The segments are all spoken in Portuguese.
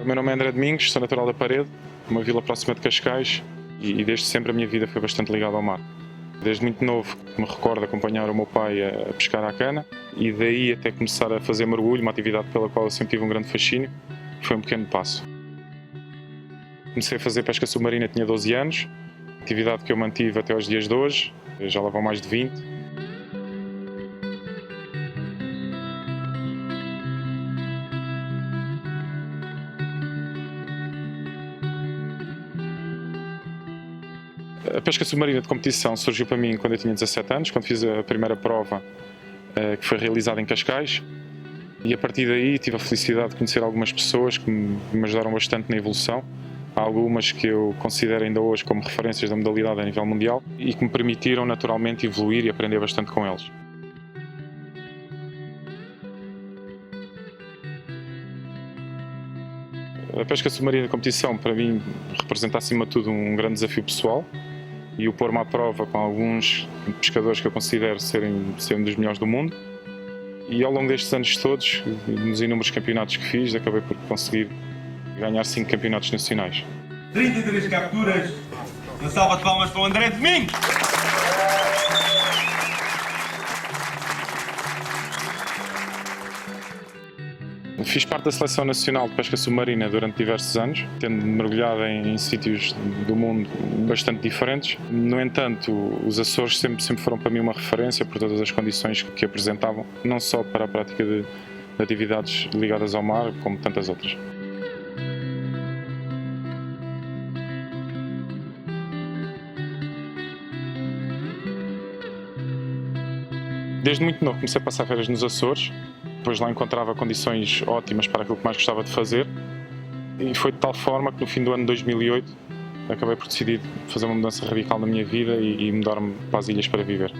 meu nome é André Domingos, sou natural da Parede, uma vila próxima de Cascais, e desde sempre a minha vida foi bastante ligada ao mar. Desde muito novo me recordo acompanhar o meu pai a pescar à cana, e daí até começar a fazer mergulho, uma atividade pela qual eu sempre tive um grande fascínio, foi um pequeno passo. Comecei a fazer pesca submarina, tinha 12 anos, atividade que eu mantive até aos dias de hoje, já lá vão mais de 20. A pesca submarina de competição surgiu para mim quando eu tinha 17 anos, quando fiz a primeira prova que foi realizada em Cascais, e a partir daí tive a felicidade de conhecer algumas pessoas que me ajudaram bastante na evolução. Há algumas que eu considero ainda hoje como referências da modalidade a nível mundial e que me permitiram naturalmente evoluir e aprender bastante com eles. A pesca submarina de competição para mim representa acima de tudo um grande desafio pessoal, e o pôr-me à prova com alguns pescadores que eu considero ser um dos melhores do mundo. E ao longo destes anos todos, nos inúmeros campeonatos que fiz, acabei por conseguir ganhar 5 campeonatos nacionais. 33 capturas, uma salva de palmas para o André Domingos! Fiz parte da Seleção Nacional de Pesca Submarina durante diversos anos, tendo mergulhado em sítios do mundo bastante diferentes. No entanto, os Açores sempre foram para mim uma referência por todas as condições que apresentavam, não só para a prática de atividades ligadas ao mar, como tantas outras. Desde muito novo comecei a passar férias nos Açores, depois lá encontrava condições ótimas para aquilo que mais gostava de fazer, e foi de tal forma que no fim do ano de 2008 acabei por decidir fazer uma mudança radical na minha vida e mudar-me para as ilhas para viver.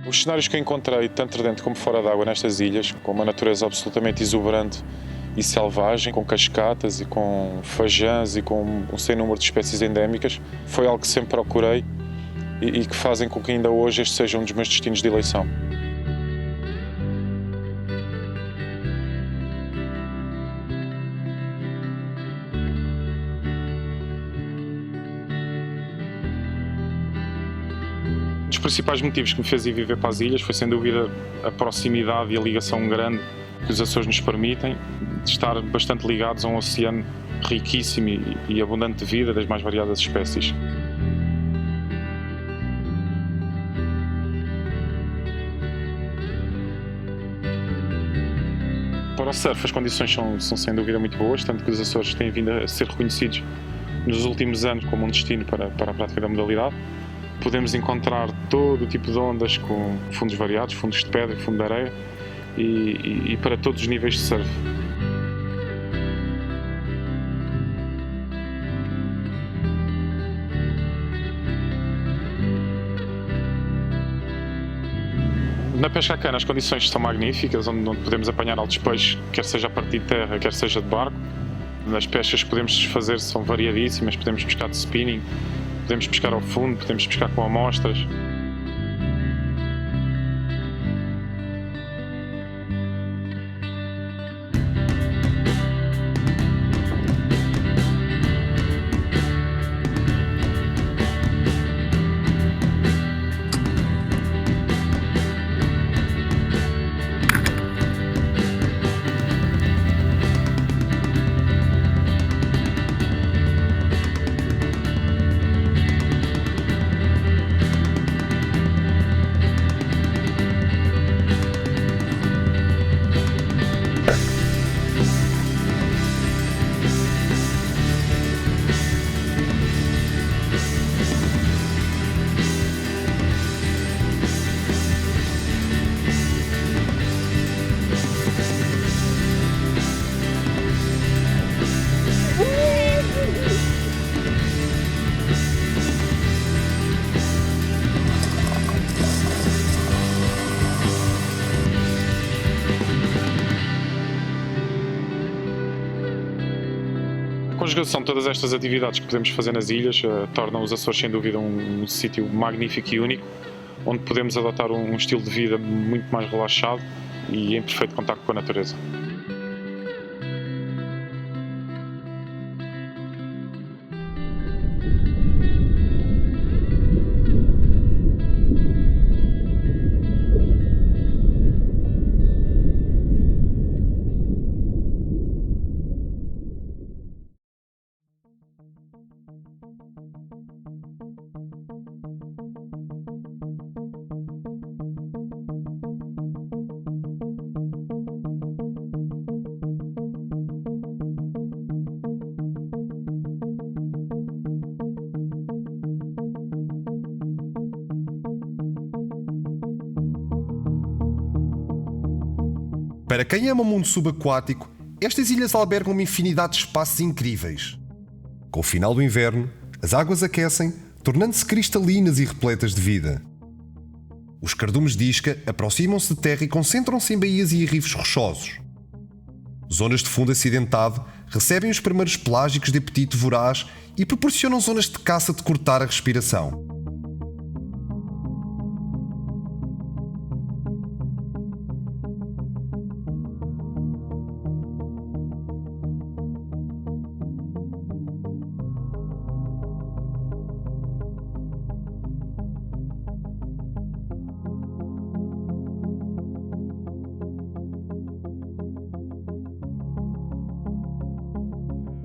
Os cenários que eu encontrei, tanto dentro como fora d'água nestas ilhas, com uma natureza absolutamente exuberante e selvagem, com cascatas e com fajãs e com um sem número de espécies endémicas, foi algo que sempre procurei e que fazem com que ainda hoje este seja um dos meus destinos de eleição. Um dos principais motivos que me fez ir viver para as ilhas foi, sem dúvida, a proximidade e a ligação grande que os Açores nos permitem, de estar bastante ligados a um oceano riquíssimo e abundante de vida das mais variadas espécies. Para o surf as condições são sem dúvida muito boas, tanto que os Açores têm vindo a ser reconhecidos nos últimos anos como um destino para a prática da modalidade. Podemos encontrar todo o tipo de ondas com fundos variados, fundos de pedra e fundo de areia, e para todos os níveis de surf. Na pesca à cana as condições são magníficas, onde podemos apanhar altos peixes, quer seja a partir de terra, quer seja de barco. As pescas que podemos fazer são variadíssimas, podemos pescar de spinning, podemos pescar ao fundo, podemos pescar com amostras. A conjugação de todas estas atividades que podemos fazer nas ilhas torna os Açores sem dúvida um sítio magnífico e único, onde podemos adotar um estilo de vida muito mais relaxado e em perfeito contacto com a natureza. Para quem ama o mundo subaquático, estas ilhas albergam uma infinidade de espaços incríveis. Com o final do inverno, as águas aquecem, tornando-se cristalinas e repletas de vida. Os cardumes de isca aproximam-se de terra e concentram-se em baías e rifos rochosos. Zonas de fundo acidentado recebem os primeiros pelágicos de apetite voraz e proporcionam zonas de caça de cortar a respiração.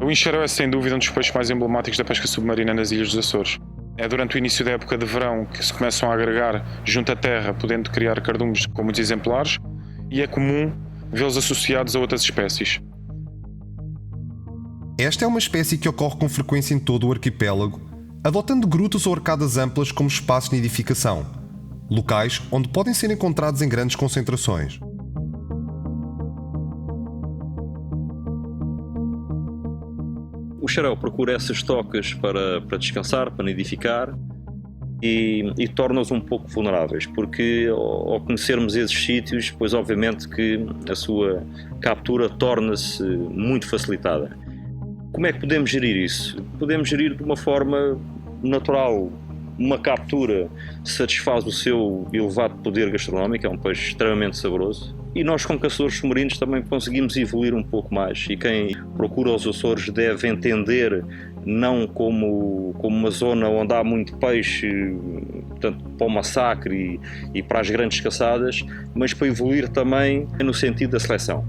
O enxereu é sem dúvida um dos peixes mais emblemáticos da pesca submarina nas Ilhas dos Açores. É durante o início da época de verão que se começam a agregar junto à terra, podendo criar cardumes com muitos exemplares, e é comum vê-los associados a outras espécies. Esta é uma espécie que ocorre com frequência em todo o arquipélago, adotando grutas ou arcadas amplas como espaços de nidificação, locais onde podem ser encontrados em grandes concentrações. O xarel procura essas tocas para descansar, para nidificar e torna-os um pouco vulneráveis, porque ao conhecermos esses sítios, pois obviamente que a sua captura torna-se muito facilitada. Como é que podemos gerir isso? Podemos gerir de uma forma natural. Uma captura satisfaz o seu elevado poder gastronómico, é um peixe extremamente saboroso. E nós, como caçadores submarinos, também conseguimos evoluir um pouco mais. E quem procura os Açores deve entender não como uma zona onde há muito peixe, portanto, para o massacre e para as grandes caçadas, mas para evoluir também no sentido da seleção.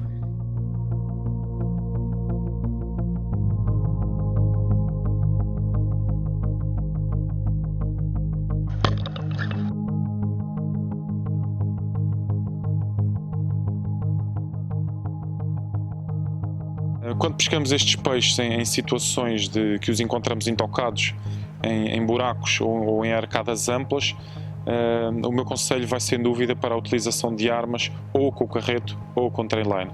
Quando pescamos estes peixes em situações de que os encontramos intocados, em buracos ou em arcadas amplas, o meu conselho vai sem dúvida para a utilização de armas ou com o carreto ou com o trainline.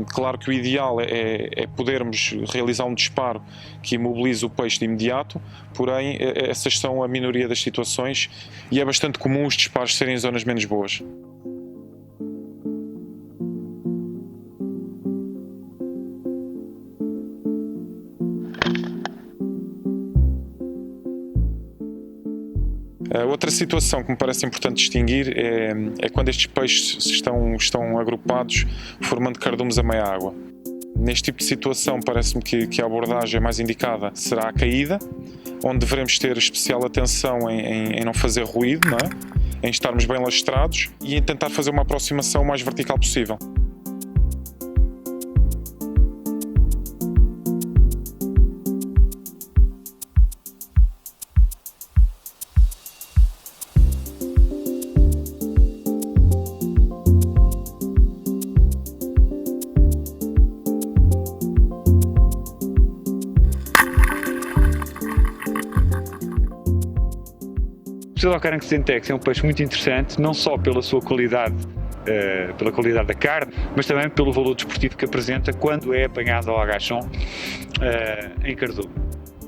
Claro que o ideal é podermos realizar um disparo que imobilize o peixe de imediato, porém essas são a minoria das situações e é bastante comum os disparos serem em zonas menos boas. Outra situação que me parece importante distinguir é quando estes peixes estão agrupados formando cardumes a meia água. Neste tipo de situação parece-me que a abordagem mais indicada será a caída, onde devemos ter especial atenção em não fazer ruído, não é? Em estarmos bem lastrados e em tentar fazer uma aproximação o mais vertical possível. O Pseudocaranx dentex é um peixe muito interessante, não só pela sua qualidade, pela qualidade da carne, mas também pelo valor desportivo que apresenta quando é apanhado ao agachon em cardume.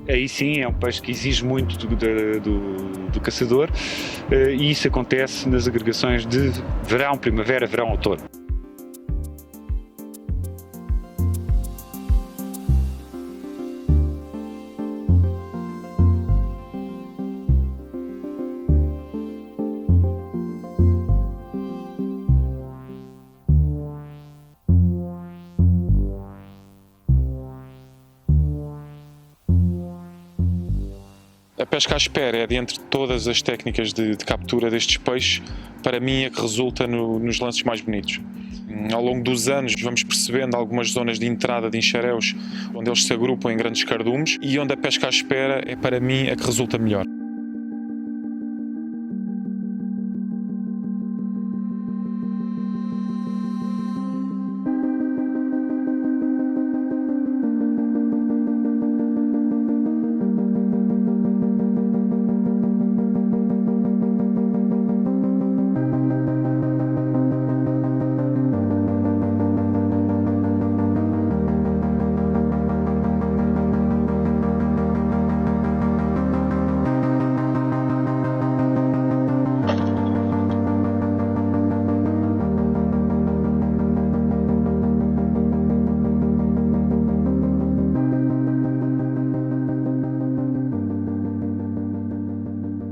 Aí sim é um peixe que exige muito do caçador e isso acontece nas agregações de verão, primavera, verão, outono. A pesca à espera é, de entre todas as técnicas de captura destes peixes, para mim é que resulta nos lances mais bonitos. Ao longo dos anos vamos percebendo algumas zonas de entrada de enxaréus onde eles se agrupam em grandes cardumes e onde a pesca à espera é, para mim, a que resulta melhor.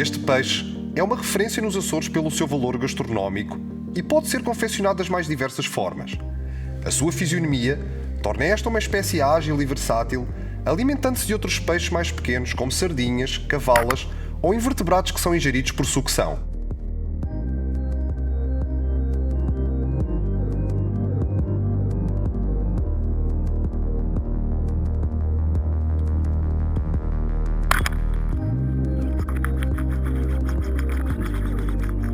Este peixe é uma referência nos Açores pelo seu valor gastronómico e pode ser confeccionado das mais diversas formas. A sua fisionomia torna esta uma espécie ágil e versátil, alimentando-se de outros peixes mais pequenos, como sardinhas, cavalas ou invertebrados que são ingeridos por sucção.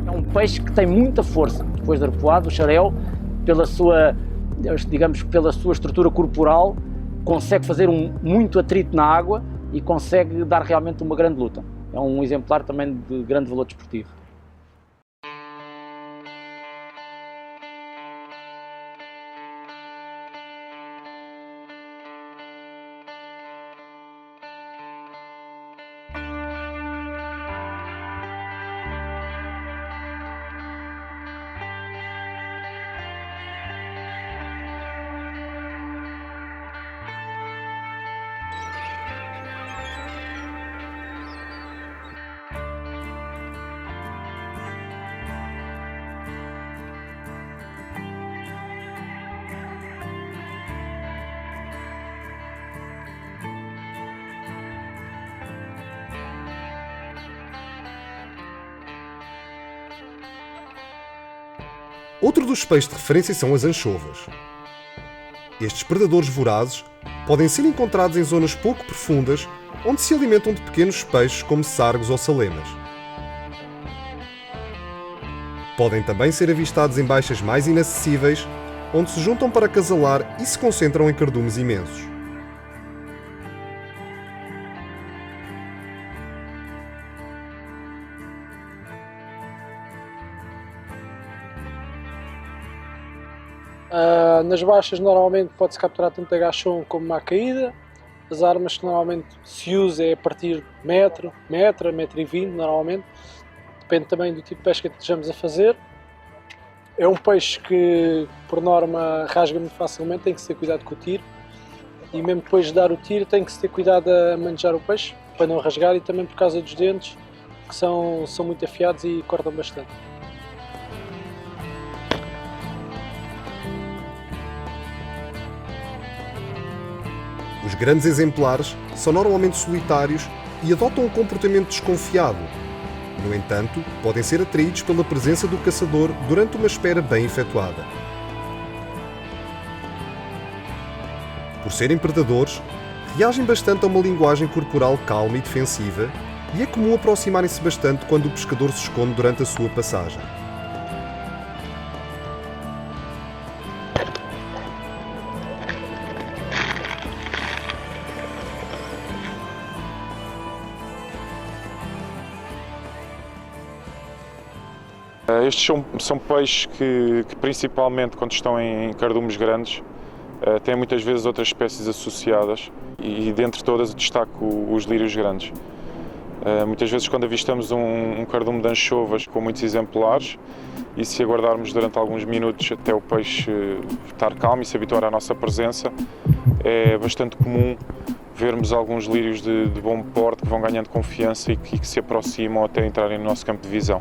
É um peixe que tem muita força. Depois de arpoado, o xarel, pela sua, digamos, pela sua estrutura corporal, consegue fazer muito atrito na água e consegue dar realmente uma grande luta. É um exemplar também de grande valor desportivo. Outro dos peixes de referência são as anchovas. Estes predadores vorazes podem ser encontrados em zonas pouco profundas, onde se alimentam de pequenos peixes como sargos ou salemas. Podem também ser avistados em baixas mais inacessíveis, onde se juntam para acasalar e se concentram em cardumes imensos. Nas baixas normalmente pode-se capturar tanto agachon como macaída. As armas que normalmente se usa é a partir de metro e 20 normalmente. Depende também do tipo de pesca que estejamos a fazer. É um peixe que por norma rasga muito facilmente, tem que se ter cuidado com o tiro. E mesmo depois de dar o tiro tem que se ter cuidado a manejar o peixe para não rasgar, e também por causa dos dentes que são muito afiados e cortam bastante. Os grandes exemplares são normalmente solitários e adotam um comportamento desconfiado. No entanto, podem ser atraídos pela presença do caçador durante uma espera bem efetuada. Por serem predadores, reagem bastante a uma linguagem corporal calma e defensiva, e é comum aproximarem-se bastante quando o pescador se esconde durante a sua passagem. Estes são peixes que principalmente quando estão em cardumes grandes, têm muitas vezes outras espécies associadas, e dentre todas destaco os lírios grandes. Muitas vezes quando avistamos um cardume de anchovas com muitos exemplares, e se aguardarmos durante alguns minutos até o peixe estar calmo e se habituar à nossa presença, é bastante comum vermos alguns lírios de bom porte que vão ganhando confiança e que se aproximam até entrarem no nosso campo de visão.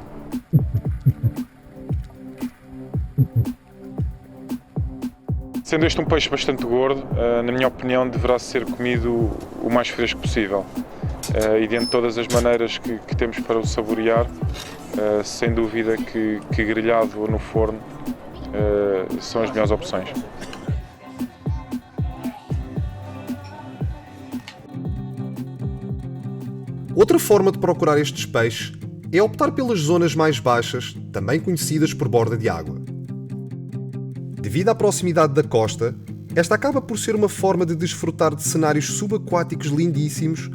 Sendo este um peixe bastante gordo, na minha opinião deverá ser comido o mais fresco possível. E dentro de todas as maneiras que temos para o saborear, sem dúvida que grelhado ou no forno são as melhores opções. Outra forma de procurar estes peixes é optar pelas zonas mais baixas, também conhecidas por borda de água. Devido à proximidade da costa, esta acaba por ser uma forma de desfrutar de cenários subaquáticos lindíssimos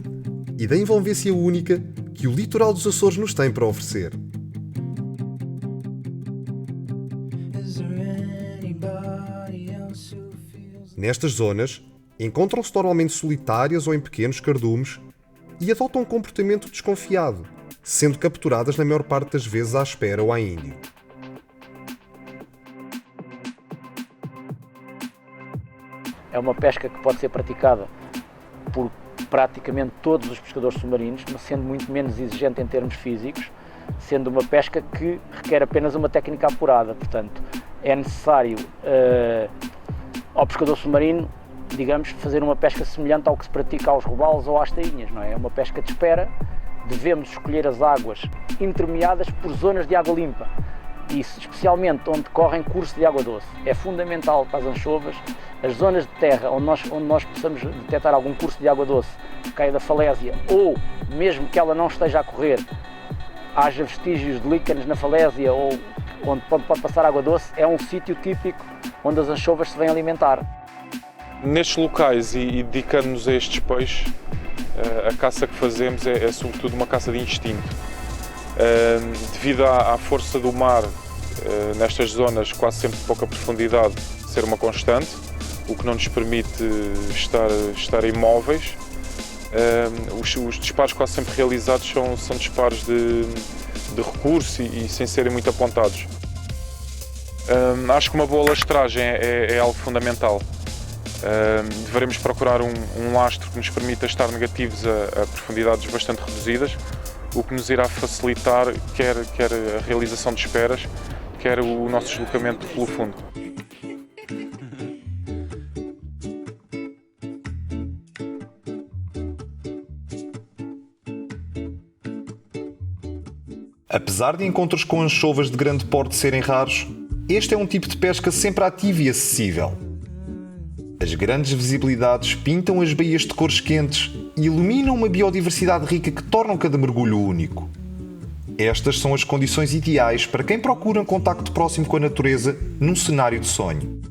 e da envolvência única que o litoral dos Açores nos tem para oferecer. Nestas zonas, encontram-se normalmente solitárias ou em pequenos cardumes e adotam um comportamento desconfiado, sendo capturadas na maior parte das vezes à espera ou à índio. É uma pesca que pode ser praticada por praticamente todos os pescadores submarinos, mas sendo muito menos exigente em termos físicos, sendo uma pesca que requer apenas uma técnica apurada. Portanto, é necessário ao pescador submarino, digamos, fazer uma pesca semelhante ao que se pratica aos robalos ou às tainhas, não é? É uma pesca de espera. Devemos escolher as águas intermeadas por zonas de água limpa, e especialmente onde correm cursos de água doce. É fundamental para as anchovas as zonas de terra onde nós possamos detectar algum curso de água doce que caia da falésia, ou mesmo que ela não esteja a correr, haja vestígios de líquenes na falésia ou onde pode passar água doce, é um sítio típico onde as anchovas se vêm alimentar. Nestes locais e dedicando-nos a estes peixes, a caça que fazemos é sobretudo uma caça de instinto. Devido à força do mar, nestas zonas quase sempre de pouca profundidade, ser uma constante, o que não nos permite estar imóveis. Os disparos quase sempre realizados são disparos de recurso e sem serem muito apontados. Acho que uma boa lastragem é algo fundamental. Deveremos procurar um lastro que nos permita estar negativos a profundidades bastante reduzidas, o que nos irá facilitar quer a realização de esperas, quer o nosso deslocamento pelo fundo. Apesar de encontros com anchovas de grande porte serem raros, este é um tipo de pesca sempre ativo e acessível. As grandes visibilidades pintam as baías de cores quentes e iluminam uma biodiversidade rica que tornam cada mergulho único. Estas são as condições ideais para quem procura um contacto próximo com a natureza num cenário de sonho.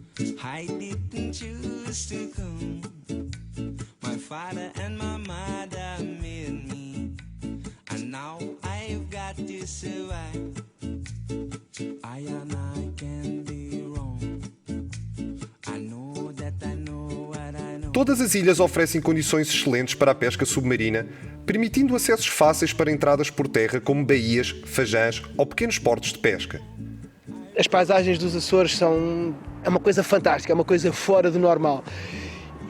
Todas as ilhas oferecem condições excelentes para a pesca submarina, permitindo acessos fáceis para entradas por terra como baías, fajãs ou pequenos portos de pesca. As paisagens dos Açores é uma coisa fantástica, é uma coisa fora do normal.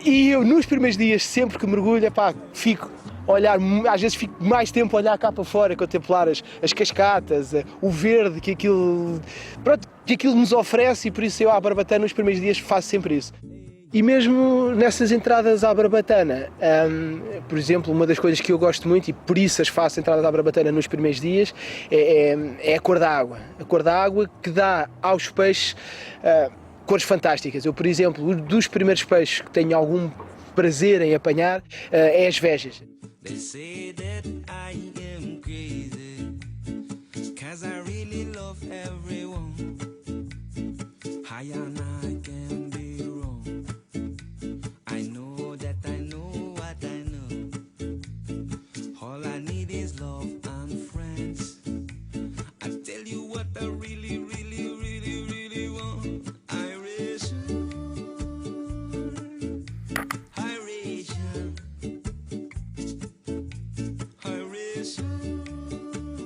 E eu, nos primeiros dias, sempre que mergulho, fico a olhar, às vezes fico mais tempo a olhar cá para fora, a contemplar as cascatas, o verde que aquilo nos oferece, e por isso eu à Barbatana, nos primeiros dias, faço sempre isso. E mesmo nessas entradas à Barbatana, por exemplo, uma das coisas que eu gosto muito, e por isso as faço entradas à Barbatana nos primeiros dias, é a cor da água. A cor da água que dá aos peixes cores fantásticas. Eu, por exemplo, um dos primeiros peixes que tenho algum prazer em apanhar é as vejas.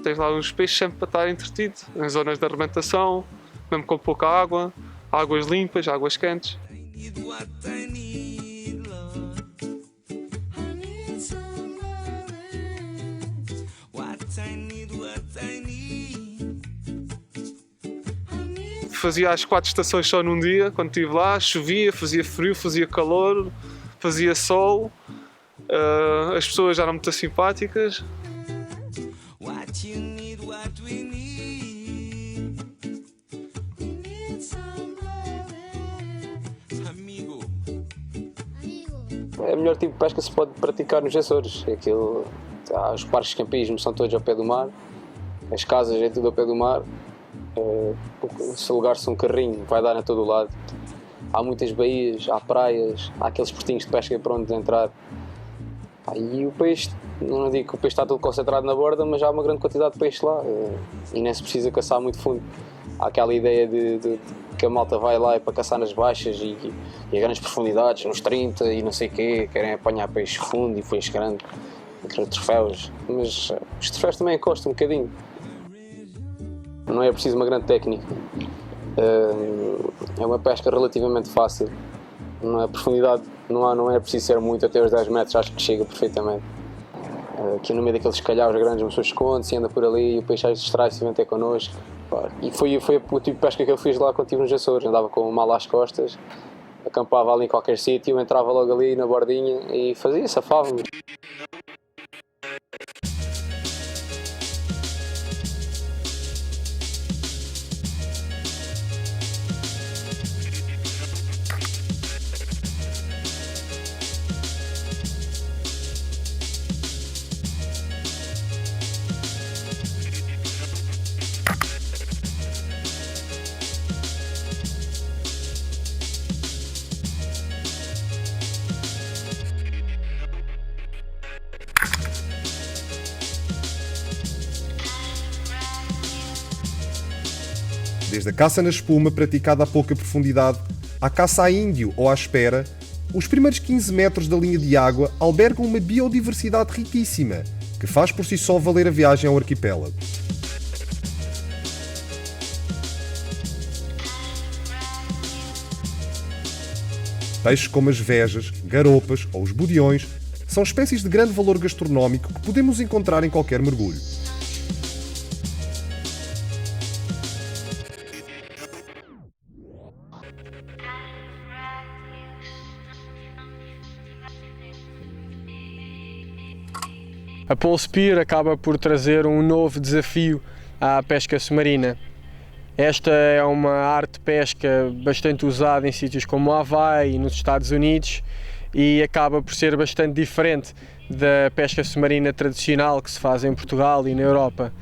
Tens lá os peixes sempre para estar entretido, em zonas de arrementação, mesmo com pouca água, águas limpas, águas quentes. Fazia as 4 estações só num dia, quando estive lá, chovia, fazia frio, fazia calor, fazia sol, as pessoas eram muito simpáticas. É o melhor tipo de pesca que se pode praticar nos Açores. Os parques de campismo são todos ao pé do mar, as casas é tudo ao pé do mar. Se alugar-se um carrinho vai dar a todo o lado. Há muitas baías, há praias, há aqueles portinhos de pesca para onde entrar. E o peixe, não digo que o peixe está todo concentrado na borda, mas há uma grande quantidade de peixe lá e nem se precisa caçar muito fundo. Há aquela ideia de que a malta vai lá para caçar nas baixas e a grandes profundidades, nos 30 e não sei o quê, querem apanhar peixe fundo e peixe grande, troféus, mas os troféus também custam um bocadinho. Não é preciso uma grande técnica, é uma pesca relativamente fácil, a profundidade Não é preciso ser muito, até os 10 metros acho que chega perfeitamente. Aqui no meio daqueles calhaus grandes, uma pessoa esconde-se, anda por ali e o peixe distrai-se e vem ter connosco. E foi o tipo de pesca que eu fiz lá quando estive nos Açores. Andava com uma mala às costas, acampava ali em qualquer sítio, entrava logo ali na bordinha e fazia, safava-me. Desde a caça na espuma praticada a pouca profundidade, à caça a índio ou à espera, os primeiros 15 metros da linha de água albergam uma biodiversidade riquíssima, que faz por si só valer a viagem ao arquipélago. Peixes como as vejas, garopas ou os budiões são espécies de grande valor gastronómico que podemos encontrar em qualquer mergulho. A pole spear acaba por trazer um novo desafio à pesca submarina. Esta é uma arte de pesca bastante usada em sítios como Havaí e nos Estados Unidos e acaba por ser bastante diferente da pesca submarina tradicional que se faz em Portugal e na Europa.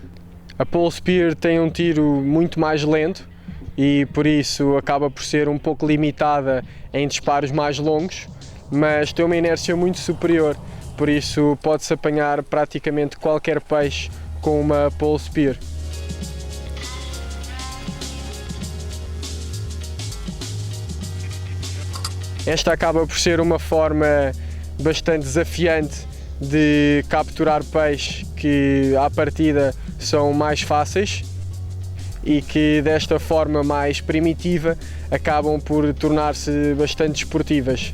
A pole spear tem um tiro muito mais lento e por isso acaba por ser um pouco limitada em disparos mais longos, mas tem uma inércia muito superior. Por isso pode-se apanhar praticamente qualquer peixe com uma pole spear. Esta acaba por ser uma forma bastante desafiante de capturar peixes que à partida são mais fáceis e que desta forma mais primitiva acabam por tornar-se bastante esportivas.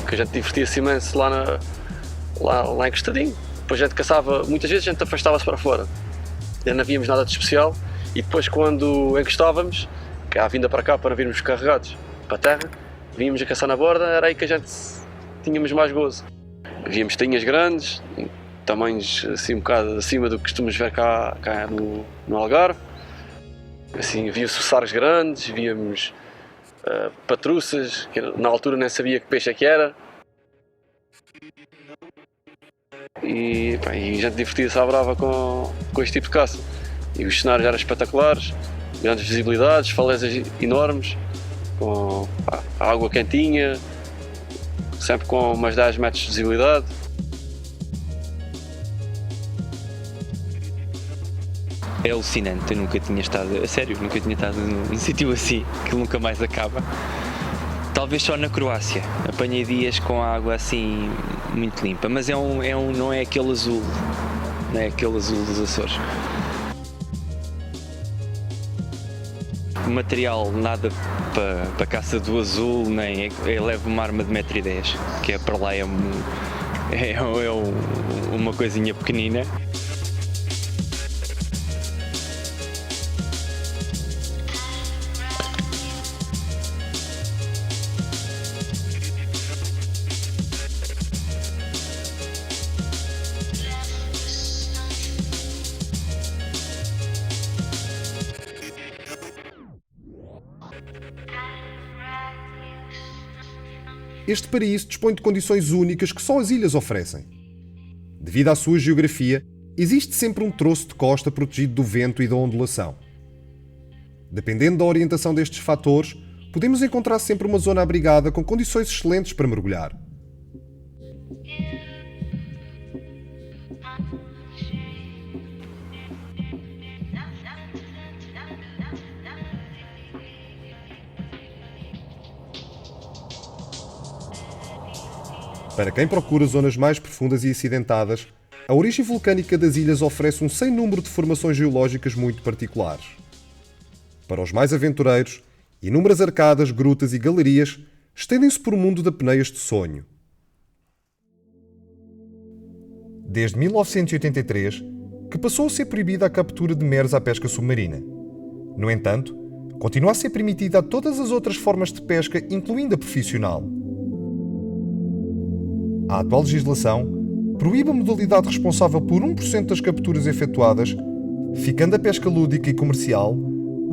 A gente divertia-se imenso lá encostadinho. Depois a gente caçava, muitas vezes a gente afastava-se para fora. Já não víamos nada de especial e depois quando encostávamos, que à vinda para cá para virmos carregados para a terra, vínhamos a caçar na borda, era aí que a gente tínhamos mais gozo. Víamos tainhas grandes, tamanhos assim um bocado acima do que costumamos ver cá no Algarve. Assim, via-se ossares grandes, víamos patruças, que na altura nem sabia que peixe é que era. E a gente divertia-se à brava com este tipo de caça. E os cenários eram espetaculares, grandes visibilidades, falésias enormes, com a água quentinha, sempre com umas 10 metros de visibilidade. É alucinante, eu nunca tinha estado, a sério, nunca tinha estado num sítio assim, que nunca mais acaba. Talvez só na Croácia, apanhei dias com água assim muito limpa, mas não é aquele azul, não é aquele azul dos Açores. Material nada para caça do azul, nem eu levo uma arma de 1,10 m, que é para lá uma coisinha pequenina. Este paraíso dispõe de condições únicas que só as ilhas oferecem. Devido à sua geografia, existe sempre um troço de costa protegido do vento e da ondulação. Dependendo da orientação destes fatores, podemos encontrar sempre uma zona abrigada com condições excelentes para mergulhar. Para quem procura zonas mais profundas e acidentadas, a origem vulcânica das ilhas oferece um sem número de formações geológicas muito particulares. Para os mais aventureiros, inúmeras arcadas, grutas e galerias estendem-se por um mundo de apneias de sonho. Desde 1983, que passou a ser proibida a captura de meros à pesca submarina. No entanto, continua a ser permitida a todas as outras formas de pesca, incluindo a profissional. A atual legislação proíbe a modalidade responsável por 1% das capturas efetuadas, ficando a pesca lúdica e comercial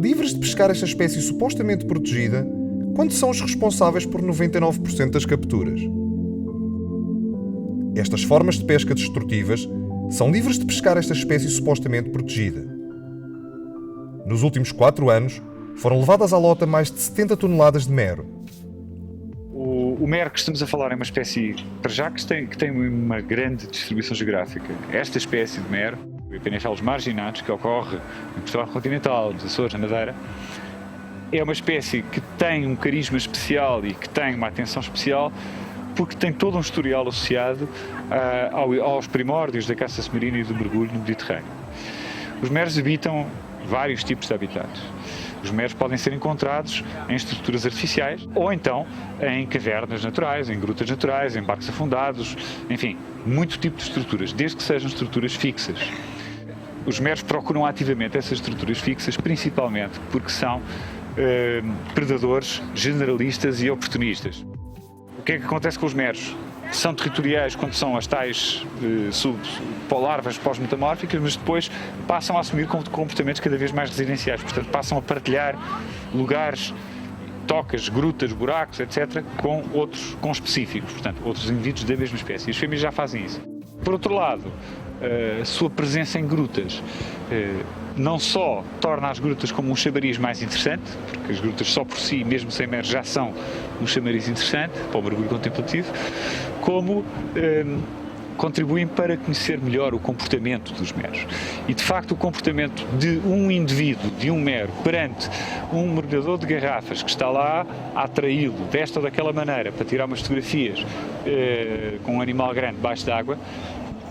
livres de pescar esta espécie supostamente protegida, quando são os responsáveis por 99% das capturas. Estas formas de pesca destrutivas são livres de pescar esta espécie supostamente protegida. Nos últimos 4 anos, foram levadas à lota mais de 70 toneladas de mero. O mero que estamos a falar é uma espécie, para já, que tem uma grande distribuição geográfica. Esta espécie de mero, o Epenephelus marginatus, que ocorre no Portugal continental, nos Açores, na Madeira, é uma espécie que tem um carisma especial e que tem uma atenção especial porque tem todo um historial associado aos primórdios da caça submarina e do mergulho no Mediterrâneo. Os meros habitam vários tipos de habitats. Os meros podem ser encontrados em estruturas artificiais ou então em cavernas naturais, em grutas naturais, em barcos afundados, enfim, muito tipo de estruturas, desde que sejam estruturas fixas. Os meros procuram ativamente essas estruturas fixas, principalmente porque são predadores generalistas e oportunistas. O que é que acontece com os meros? São territoriais quando são as tais larvas pós-metamórficas, mas depois passam a assumir comportamentos cada vez mais residenciais. Portanto, passam a partilhar lugares, tocas, grutas, buracos, etc., com específicos, portanto, outros indivíduos da mesma espécie. As fêmeas já fazem isso. Por outro lado, a sua presença em grutas não só torna as grutas como um chamariz mais interessante, porque as grutas só por si, mesmo sem meros, já são um chamariz interessante para o mergulho contemplativo, como contribuem para conhecer melhor o comportamento dos meros. E, de facto, o comportamento de um indivíduo, de um mero, perante um mergulhador de garrafas que está lá a atraí-lo desta ou daquela maneira para tirar umas fotografias com um animal grande debaixo d'água,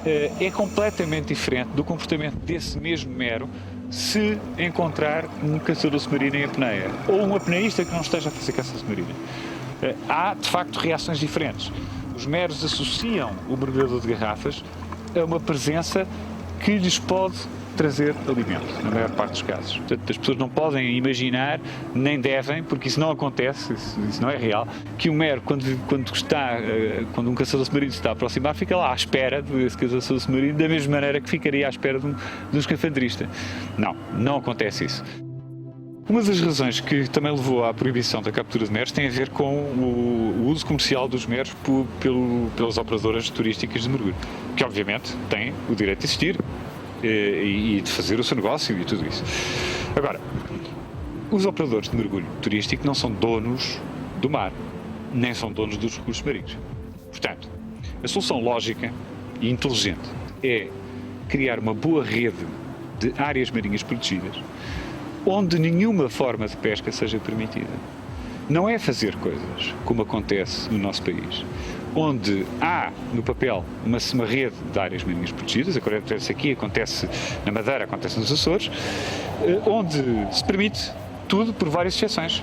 é completamente diferente do comportamento desse mesmo mero se encontrar um caçador submarino em apneia ou um apneísta que não esteja a fazer caça submarina. Há, de facto, reações diferentes. Os meros associam o mergulhador de garrafas a uma presença que lhes pode trazer alimento, na maior parte dos casos. Portanto, as pessoas não podem imaginar, nem devem, porque isso não acontece, isso não é real, que o mero, quando um caçador submarino se está a aproximar, fica lá à espera desse caçador submarino, da mesma maneira que ficaria à espera de um escafandrista. Não acontece isso. Uma das razões que também levou à proibição da captura de meros tem a ver com o uso comercial dos meros pelas operadoras turísticas de mergulho, que obviamente têm o direito de existir e de fazer o seu negócio e tudo isso. Agora, os operadores de mergulho turístico não são donos do mar, nem são donos dos recursos marinhos. Portanto, a solução lógica e inteligente é criar uma boa rede de áreas marinhas protegidas onde nenhuma forma de pesca seja permitida. Não é fazer coisas como acontece no nosso país, onde há no papel uma rede de áreas marinhas protegidas, acontece aqui, acontece na Madeira, acontece nos Açores, onde se permite tudo por várias exceções.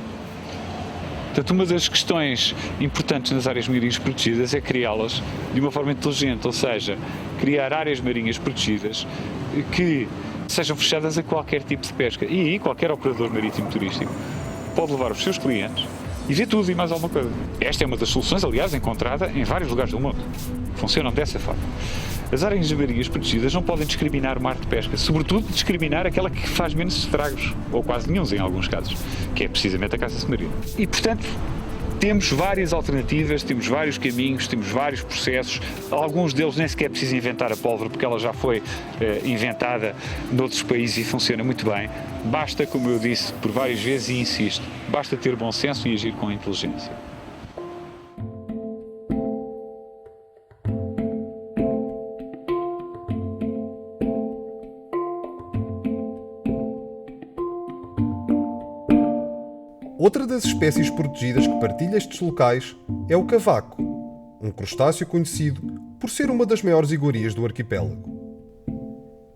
Portanto, uma das questões importantes nas áreas marinhas protegidas é criá-las de uma forma inteligente, ou seja, criar áreas marinhas protegidas que sejam fechadas a qualquer tipo de pesca. E aí qualquer operador marítimo turístico pode levar os seus clientes e ver tudo e mais alguma coisa. Esta é uma das soluções, aliás, encontrada em vários lugares do mundo. Funcionam dessa forma. As áreas marinhas protegidas não podem discriminar uma arte de pesca, sobretudo discriminar aquela que faz menos estragos, ou quase nenhum em alguns casos, que é precisamente a caça submarina. E, portanto, temos várias alternativas, temos vários caminhos, temos vários processos. Alguns deles nem sequer é preciso inventar a pólvora, porque ela já foi inventada noutros países e funciona muito bem. Basta, como eu disse por várias vezes e insisto, basta ter bom senso e agir com inteligência. Outra das espécies protegidas que partilha estes locais é o cavaco, um crustáceo conhecido por ser uma das maiores iguarias do arquipélago.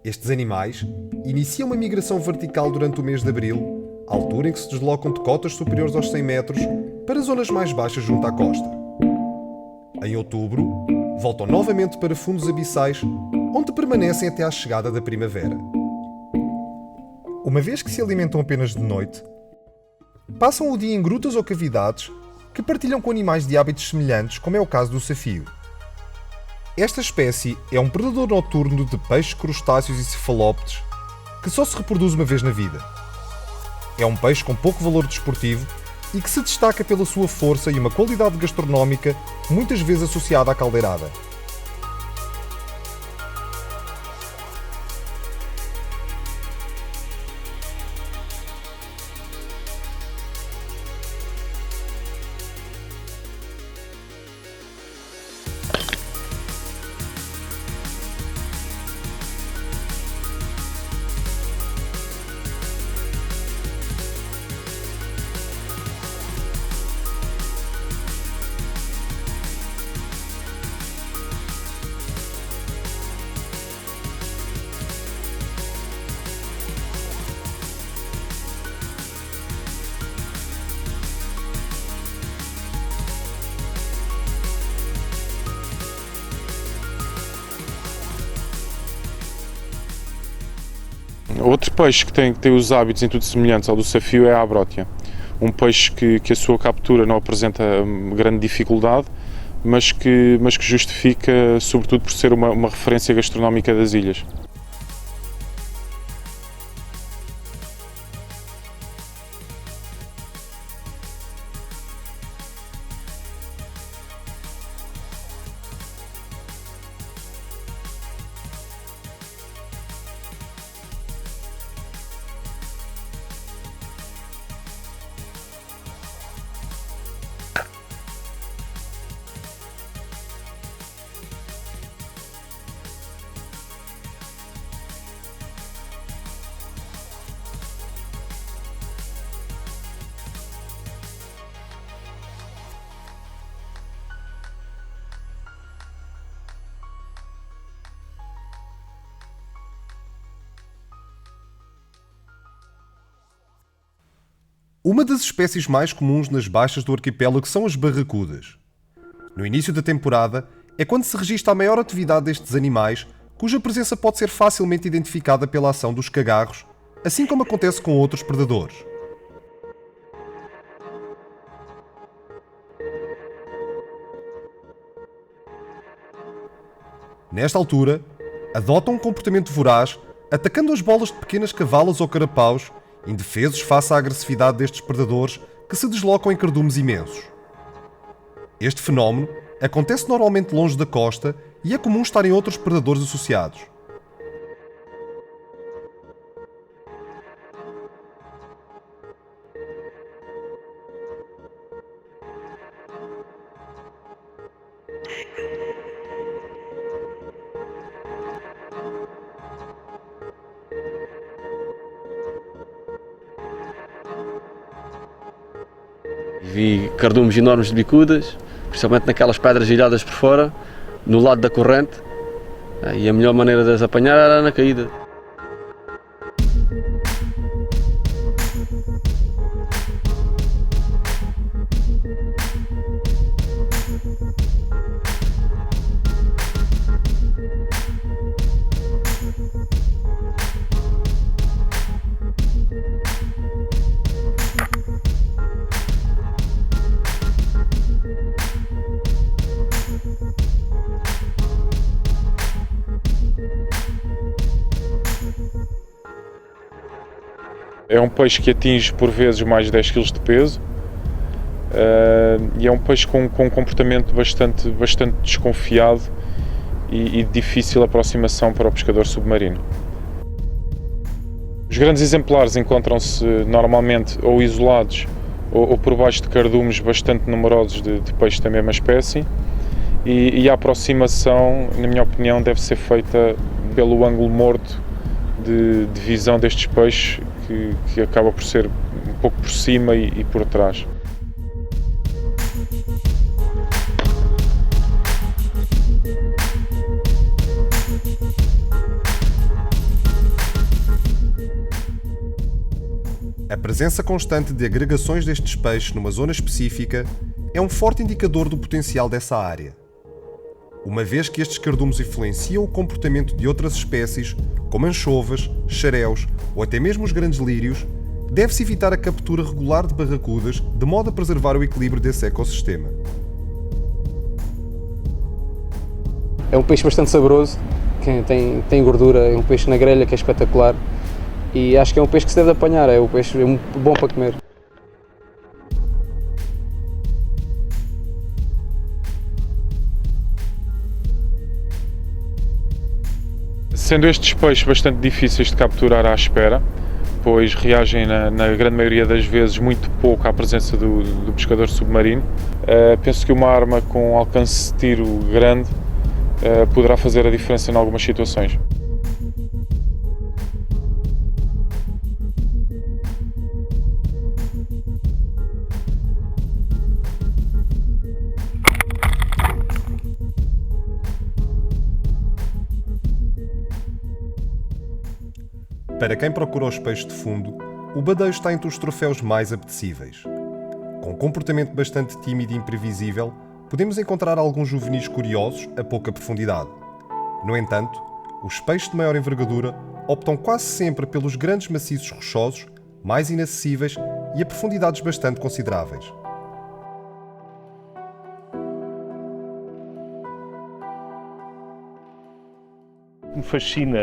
Estes animais iniciam uma migração vertical durante o mês de abril, altura em que se deslocam de cotas superiores aos 100 metros para zonas mais baixas junto à costa. Em outubro, voltam novamente para fundos abissais, onde permanecem até à chegada da primavera. Uma vez que se alimentam apenas de noite, passam o dia em grutas ou cavidades que partilham com animais de hábitos semelhantes, como é o caso do safio. Esta espécie é um predador noturno de peixes, crustáceos e cefalópodes que só se reproduz uma vez na vida. É um peixe com pouco valor desportivo e que se destaca pela sua força e uma qualidade gastronómica muitas vezes associada à caldeirada. Outro peixe que tem os hábitos em tudo semelhantes ao do safio é a abrótia. Um peixe que a sua captura não apresenta grande dificuldade, mas que justifica sobretudo por ser uma referência gastronómica das ilhas. Uma das espécies mais comuns nas baixas do arquipélago são as barracudas. No início da temporada é quando se registra a maior atividade destes animais, cuja presença pode ser facilmente identificada pela ação dos cagarros, assim como acontece com outros predadores. Nesta altura, adotam um comportamento voraz, atacando as bolas de pequenas cavalas ou carapaus, indefesos face à agressividade destes predadores que se deslocam em cardumes imensos. Este fenómeno acontece normalmente longe da costa e é comum estarem outros predadores associados. Vi cardumes enormes de bicudas, principalmente naquelas pedras ilhadas por fora, no lado da corrente, e a melhor maneira de as apanhar era na caída. É um peixe que atinge por vezes mais de 10 kg de peso e é um peixe com um comportamento bastante desconfiado e de difícil aproximação para o pescador submarino. Os grandes exemplares encontram-se normalmente ou isolados ou por baixo de cardumes bastante numerosos de peixes da mesma espécie e a aproximação, na minha opinião, deve ser feita pelo ângulo morto de visão destes peixes que acaba por ser um pouco por cima e por trás. presença constante de agregações destes peixes numa zona específica é um forte indicador do potencial dessa área. Uma vez que estes cardumes influenciam o comportamento de outras espécies, como anchovas, xaréus ou até mesmo os grandes lírios, deve-se evitar a captura regular de barracudas de modo a preservar o equilíbrio desse ecossistema. É um peixe bastante saboroso, que tem gordura, é um peixe na grelha que é espetacular e acho que é um peixe que se deve apanhar, é um peixe bom para comer. Sendo estes peixes bastante difíceis de capturar à espera, pois reagem na grande maioria das vezes muito pouco à presença do pescador submarino, penso que uma arma com alcance de tiro grande poderá fazer a diferença em algumas situações. Para quem procura os peixes de fundo, o badejo está entre os troféus mais apetecíveis. Com um comportamento bastante tímido e imprevisível, podemos encontrar alguns juvenis curiosos a pouca profundidade. No entanto, os peixes de maior envergadura optam quase sempre pelos grandes maciços rochosos, mais inacessíveis e a profundidades bastante consideráveis. Me fascina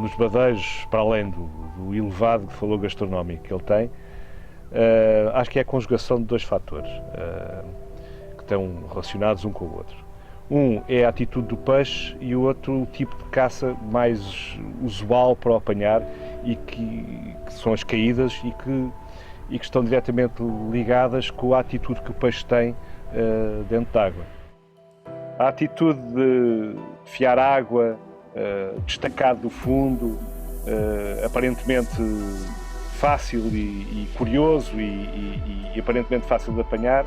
nos badejos, para além do elevado valor gastronómico que ele tem, acho que é a conjugação de dois fatores que estão relacionados um com o outro. Um é a atitude do peixe e o outro o tipo de caça mais usual para o apanhar e que são as caídas e que estão diretamente ligadas com a atitude que o peixe tem dentro da água. A atitude de fiar água, destacado do fundo, aparentemente fácil e curioso e aparentemente fácil de apanhar,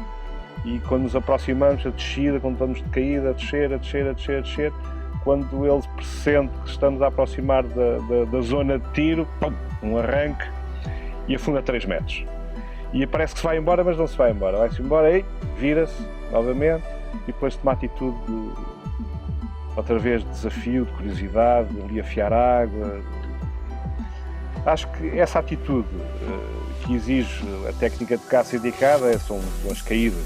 e quando nos aproximamos a descida, quando estamos de caída, a descer, quando ele pressente que estamos a aproximar da zona de tiro, pum, um arranque e afunda 3 metros. E parece que se vai embora, mas não se vai embora. Vai-se embora, vira-se novamente e depois toma atitude outra vez de desafio, de curiosidade, de ali afiar água. Acho que essa atitude que exige a técnica de caça indicada são as caídas.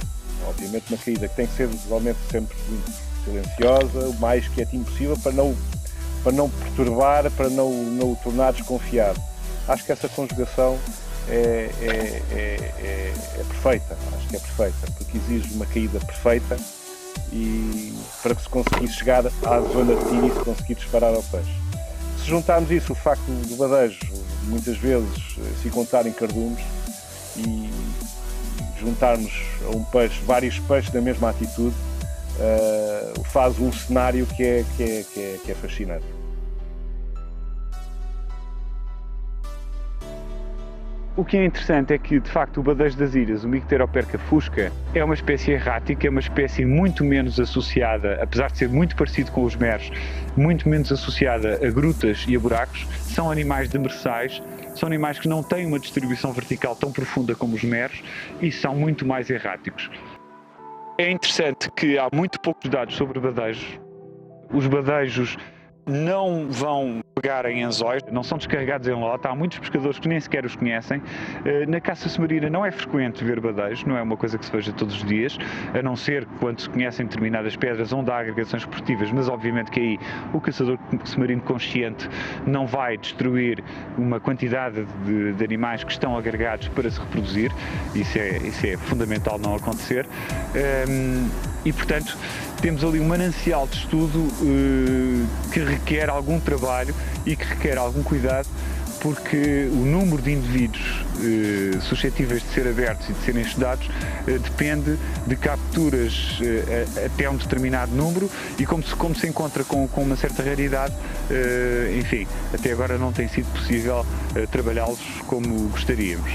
Obviamente uma caída que tem que ser visualmente sempre muito silenciosa, o mais quietinho possível para não perturbar, para não o tornar desconfiado. Acho que essa conjugação é perfeita, acho que é perfeita, porque exige uma caída perfeita e para que se conseguisse chegar à zona de tiro e se conseguir disparar ao peixe. Se juntarmos isso, o facto do badejo muitas vezes se encontrar em cardumes e juntarmos a um peixe, vários peixes da mesma atitude, faz um cenário que é fascinante. O que é interessante é que, de facto, o badejo das ilhas, o Micteroperca fusca, é uma espécie errática, é uma espécie muito menos associada, apesar de ser muito parecido com os meros, muito menos associada a grutas e a buracos. São animais demersais, são animais que não têm uma distribuição vertical tão profunda como os meros e são muito mais erráticos. É interessante que há muito poucos dados sobre badejos. Os badejos não vão pegar em anzóis, não são descarregados em lota, há muitos pescadores que nem sequer os conhecem. Na caça submarina não é frequente ver badejos, não é uma coisa que se veja todos os dias, a não ser quando se conhecem determinadas pedras onde há agregações esportivas, mas obviamente que aí o caçador submarino consciente não vai destruir uma quantidade de animais que estão agregados para se reproduzir, isso é fundamental não acontecer. E, portanto, temos ali um manancial de estudo que requer algum trabalho e que requer algum cuidado, porque o número de indivíduos suscetíveis de ser abertos e de serem estudados depende de capturas até um determinado número e como se encontra com uma certa raridade, enfim, até agora não tem sido possível trabalhá-los como gostaríamos.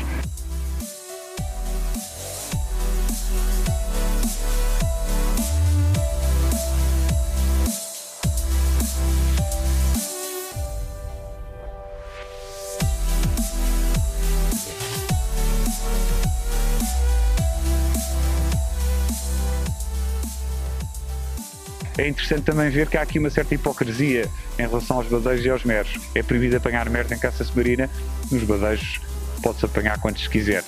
É interessante também ver que há aqui uma certa hipocrisia em relação aos badejos e aos meros. É proibido apanhar meros em caça submarina, nos badejos pode-se apanhar quantos se quiser.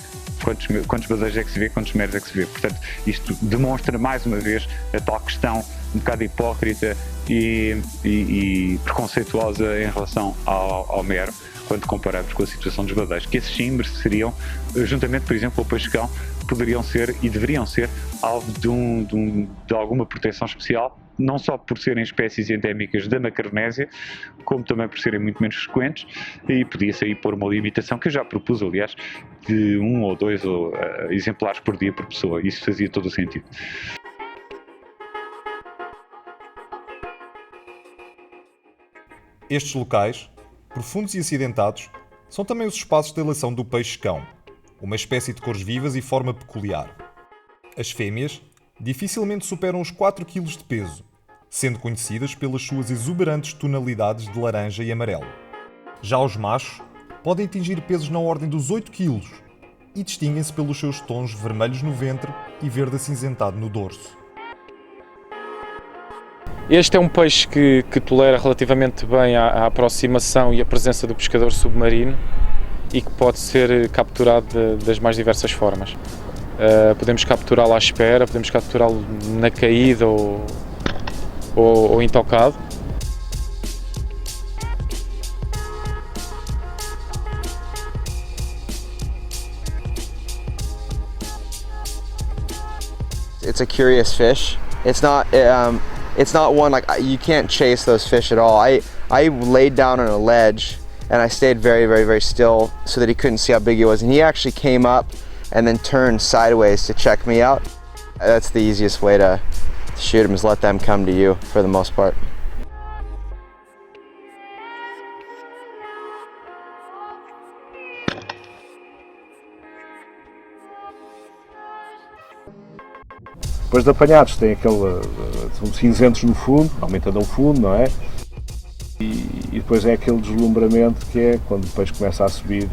Quantos badejos é que se vê, quantos meros é que se vê. Portanto, isto demonstra mais uma vez a tal questão um bocado hipócrita e preconceituosa em relação ao mero, quando comparamos com a situação dos badejos, que esses sim mereceriam, juntamente, por exemplo, ao peixe-cão, poderiam ser e deveriam ser alvo de alguma proteção especial, não só por serem espécies endémicas da Macaronésia, como também por serem muito menos frequentes, e podia-se aí pôr uma limitação, que eu já propus, aliás, de 1 ou 2 exemplares por dia por pessoa. Isso fazia todo o sentido. Estes locais, profundos e acidentados, são também os espaços de eleição do peixe-cão, uma espécie de cores vivas e forma peculiar. As fêmeas dificilmente superam os 4 kg de peso, sendo conhecidas pelas suas exuberantes tonalidades de laranja e amarelo. Já os machos podem atingir pesos na ordem dos 8 kg e distinguem-se pelos seus tons vermelhos no ventre e verde acinzentado no dorso. Este é um peixe que tolera relativamente bem a aproximação e a presença do pescador submarino e que pode ser capturado das mais diversas formas. Podemos capturá-lo à espera, podemos capturá-lo na caída ou intocado. It's a curious fish. It's not one like you can't chase those fish at all. I laid down on a ledge and I stayed very, very, very still so that he couldn't see how big he was. And he actually came up and then turned sideways to check me out. That's the easiest way to shoot them, is let them come to you for the most part. Depois de apanhados tem são cinzentos no fundo, aumentando ao fundo, não é? E depois é aquele deslumbramento que é quando o peixe começa a subir,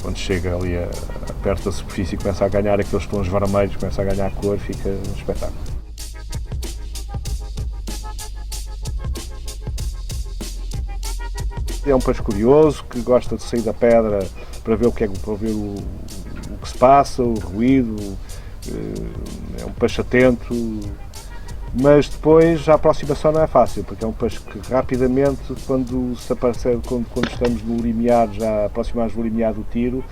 quando chega ali perto da superfície e começa a ganhar aqueles tons vermelhos, começa a ganhar cor, fica um espetáculo. É um peixe curioso que gosta de sair da pedra para ver o que se passa, o ruído. É um peixe atento, mas depois a aproximação não é fácil, porque é um peixe que rapidamente, quando estamos no limiar, já aproximados do limiar do tiro,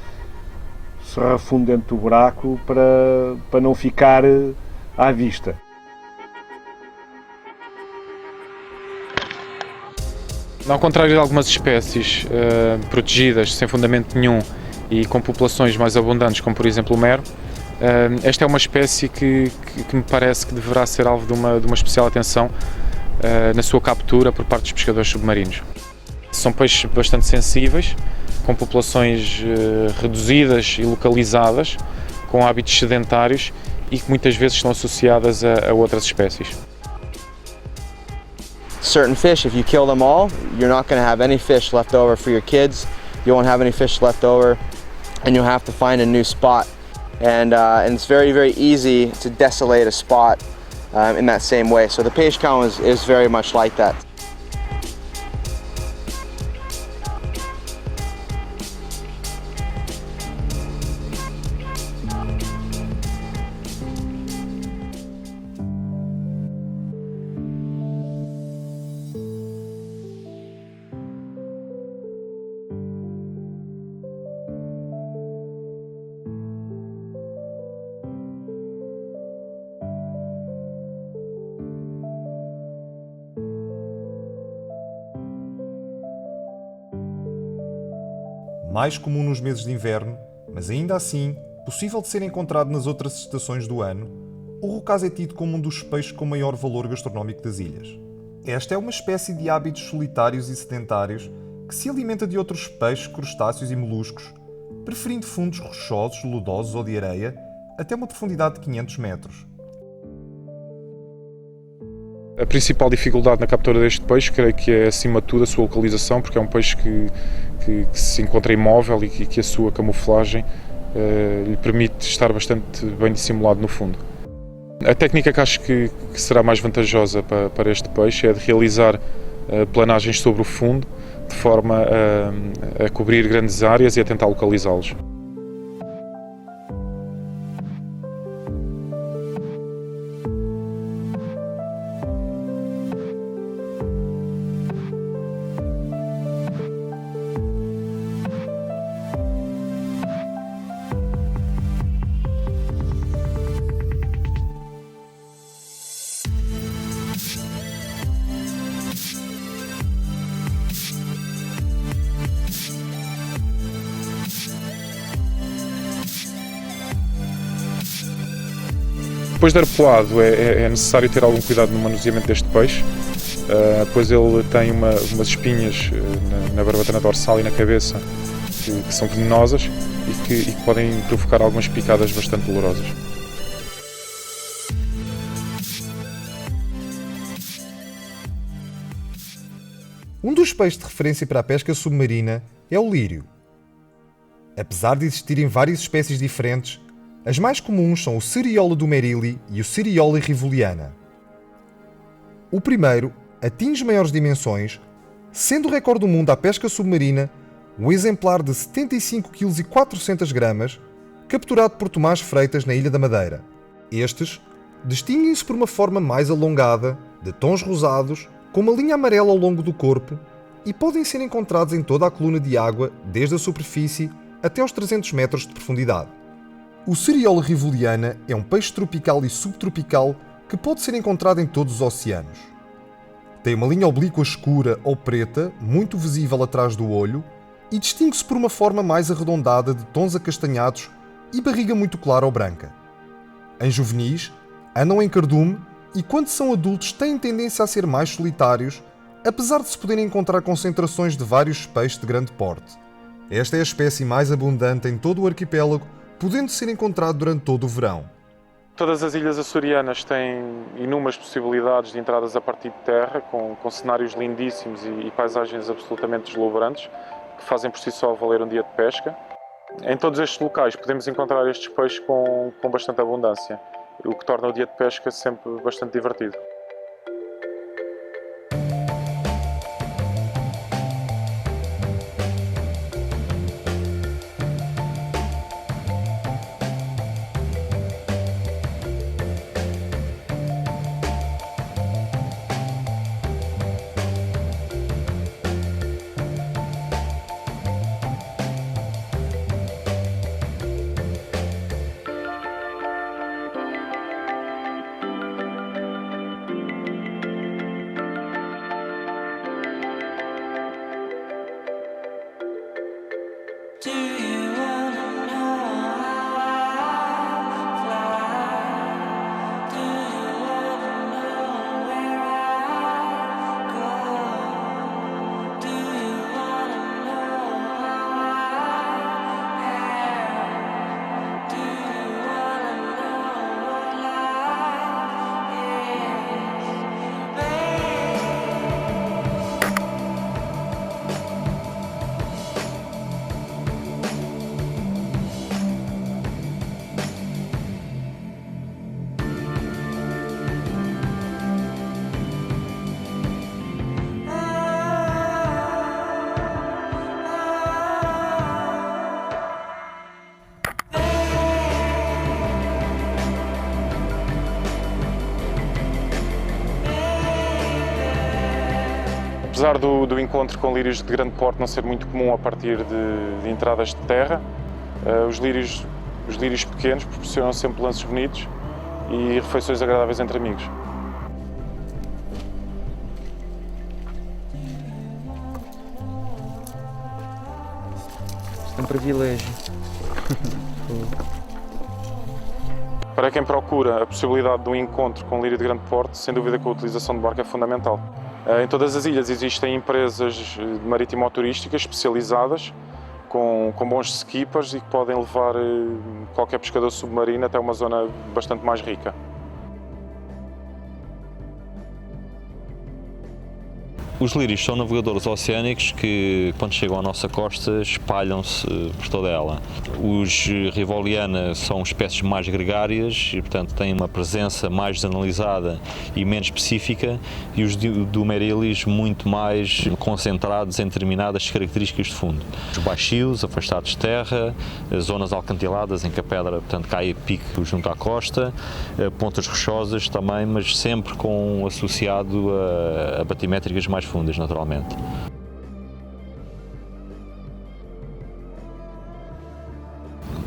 se refunde dentro do buraco para não ficar à vista. Ao contrário de algumas espécies protegidas sem fundamento nenhum e com populações mais abundantes, como por exemplo o mero, esta é uma espécie que me parece que deverá ser alvo de uma especial atenção na sua captura por parte dos pescadores submarinos. São peixes bastante sensíveis, com populações reduzidas e localizadas, com hábitos sedentários e que muitas vezes estão associadas a outras espécies. Certain fish, if you kill them all, you're not going to have any fish left over for your kids. You won't have any fish left over, and you'll have to find a new spot. And it's very, very easy to desolate a spot in that same way. So the peixe-cão is very much like that. Mais comum nos meses de inverno, mas ainda assim possível de ser encontrado nas outras estações do ano, o rocaz é tido como um dos peixes com maior valor gastronómico das ilhas. Esta é uma espécie de hábitos solitários e sedentários que se alimenta de outros peixes, crustáceos e moluscos, preferindo fundos rochosos, lodosos ou de areia, até uma profundidade de 500 metros. A principal dificuldade na captura deste peixe, creio que é acima de tudo a sua localização, porque é um peixe que se encontra imóvel e que a sua camuflagem lhe permite estar bastante bem dissimulado no fundo. A técnica que acho que será mais vantajosa para este peixe é de realizar planagens sobre o fundo, de forma a cobrir grandes áreas e a tentar localizá-los. Depois de arpoado é necessário ter algum cuidado no manuseamento deste peixe, pois ele tem umas espinhas na barbatana dorsal e na cabeça que são venenosas e que podem provocar algumas picadas bastante dolorosas. Um dos peixes de referência para a pesca submarina é o lírio. Apesar de existirem várias espécies diferentes, as mais comuns são o Seriola do Merili e o Seriola rivoliana. O primeiro atinge maiores dimensões, sendo o recorde do mundo à pesca submarina um exemplar de 75,4 kg capturado por Tomás Freitas na Ilha da Madeira. Estes distinguem-se por uma forma mais alongada, de tons rosados, com uma linha amarela ao longo do corpo e podem ser encontrados em toda a coluna de água, desde a superfície até aos 300 metros de profundidade. O Seriola rivoliana é um peixe tropical e subtropical que pode ser encontrado em todos os oceanos. Tem uma linha oblíqua escura ou preta, muito visível atrás do olho, e distingue-se por uma forma mais arredondada de tons acastanhados e barriga muito clara ou branca. Em juvenis, andam em cardume e quando são adultos têm tendência a ser mais solitários, apesar de se poderem encontrar concentrações de vários peixes de grande porte. Esta é a espécie mais abundante em todo o arquipélago, podendo ser encontrado durante todo o verão. Todas as ilhas açorianas têm inúmeras possibilidades de entradas a partir de terra, com cenários lindíssimos e paisagens absolutamente deslumbrantes, que fazem por si só valer um dia de pesca. Em todos estes locais podemos encontrar estes peixes com bastante abundância, o que torna o dia de pesca sempre bastante divertido. Apesar do encontro com lírios de grande porte não ser muito comum a partir de entradas de terra, os lírios pequenos proporcionam sempre lances bonitos e refeições agradáveis entre amigos. Isto é um privilégio. Para quem procura a possibilidade de um encontro com lírio de grande porte, sem dúvida que a utilização de barco é fundamental. Em todas as ilhas existem empresas marítimo-turísticas especializadas, com bons skippers e que podem levar qualquer pescador submarino até uma zona bastante mais rica. Os lírios são navegadores oceânicos que, quando chegam à nossa costa, espalham-se por toda ela. Os Rivoliana são espécies mais gregárias e, portanto, têm uma presença mais generalizada e menos específica, e os Dumerillis muito mais concentrados em determinadas características de fundo. Os baixios, afastados de terra, zonas alcantiladas em que a pedra, portanto, cai a pique junto à costa, pontas rochosas também, mas sempre associado a batimétricas mais fundas, naturalmente.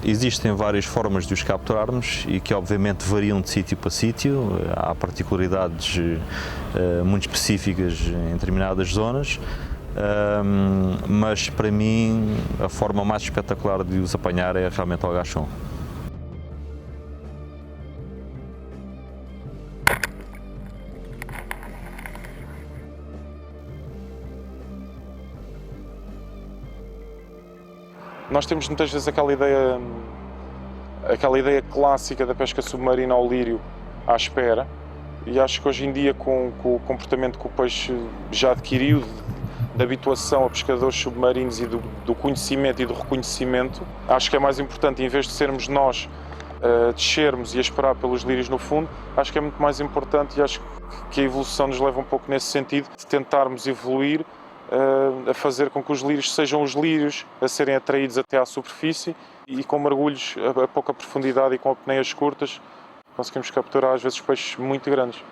Existem várias formas de os capturarmos e que obviamente variam de sítio para sítio. Há particularidades muito específicas em determinadas zonas, mas para mim a forma mais espetacular de os apanhar é realmente ao agachon. Nós temos muitas vezes aquela ideia clássica da pesca submarina ao lírio à espera, e acho que hoje em dia, com o comportamento que o peixe já adquiriu, de habituação a pescadores submarinos e do conhecimento e do reconhecimento, acho que é mais importante, em vez de sermos nós a descermos e a esperar pelos lírios no fundo, acho que é muito mais importante, e acho que a evolução nos leva um pouco nesse sentido, de tentarmos evoluir a fazer com que os lírios sejam os lírios a serem atraídos até à superfície, e com mergulhos a pouca profundidade e com apneias curtas conseguimos capturar às vezes peixes muito grandes.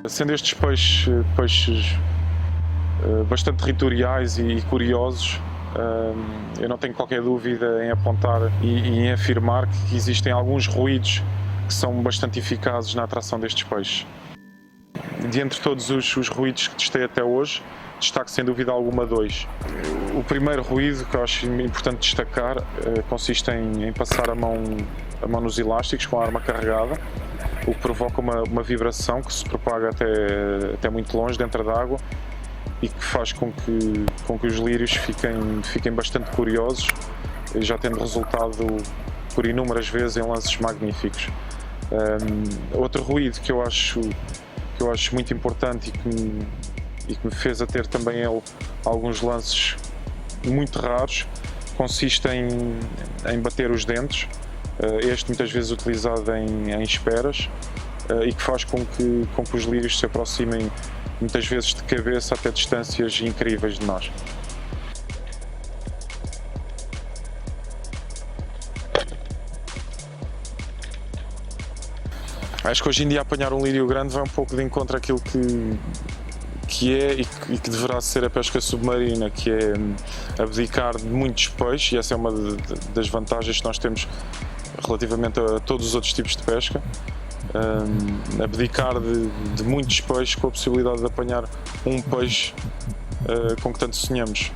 Sendo estes peixes bastante territoriais e curiosos, eu não tenho qualquer dúvida em apontar e em afirmar que existem alguns ruídos que são bastante eficazes na atração destes peixes. De entre todos os ruídos que testei até hoje, destaco sem dúvida alguma dois. O primeiro ruído que eu acho importante destacar consiste em passar a mão nos elásticos com a arma carregada, o que provoca uma vibração que se propaga até muito longe dentro da água e que faz com que os lírios fiquem bastante curiosos, já tendo resultado por inúmeras vezes em lances magníficos. Outro ruído que eu acho muito importante e que me fez a ter também ele alguns lances muito raros, consiste em bater os dentes, este muitas vezes utilizado em esperas, e que faz com que os lírios se aproximem muitas vezes de cabeça até distâncias incríveis de nós. Acho que hoje em dia apanhar um lírio grande vai um pouco de encontro àquilo que é e que deverá ser a pesca submarina, que é abdicar de muitos peixes, e essa é uma das vantagens que nós temos relativamente a todos os outros tipos de pesca. Abdicar de muitos peixes com a possibilidade de apanhar um peixe com que tanto sonhamos.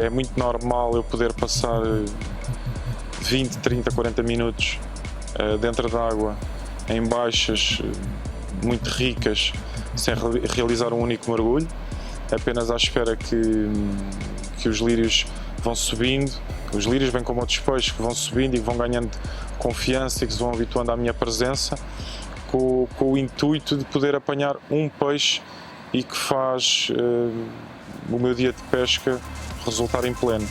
É muito normal eu poder passar 20, 30, 40 minutos dentro da água, em baixas muito ricas, sem realizar um único mergulho, apenas à espera que os lírios vão subindo. Os lírios, bem como outros peixes, que vão subindo e que vão ganhando confiança e que se vão habituando à minha presença, com o intuito de poder apanhar um peixe e que faz o meu dia de pesca resultar em pleno.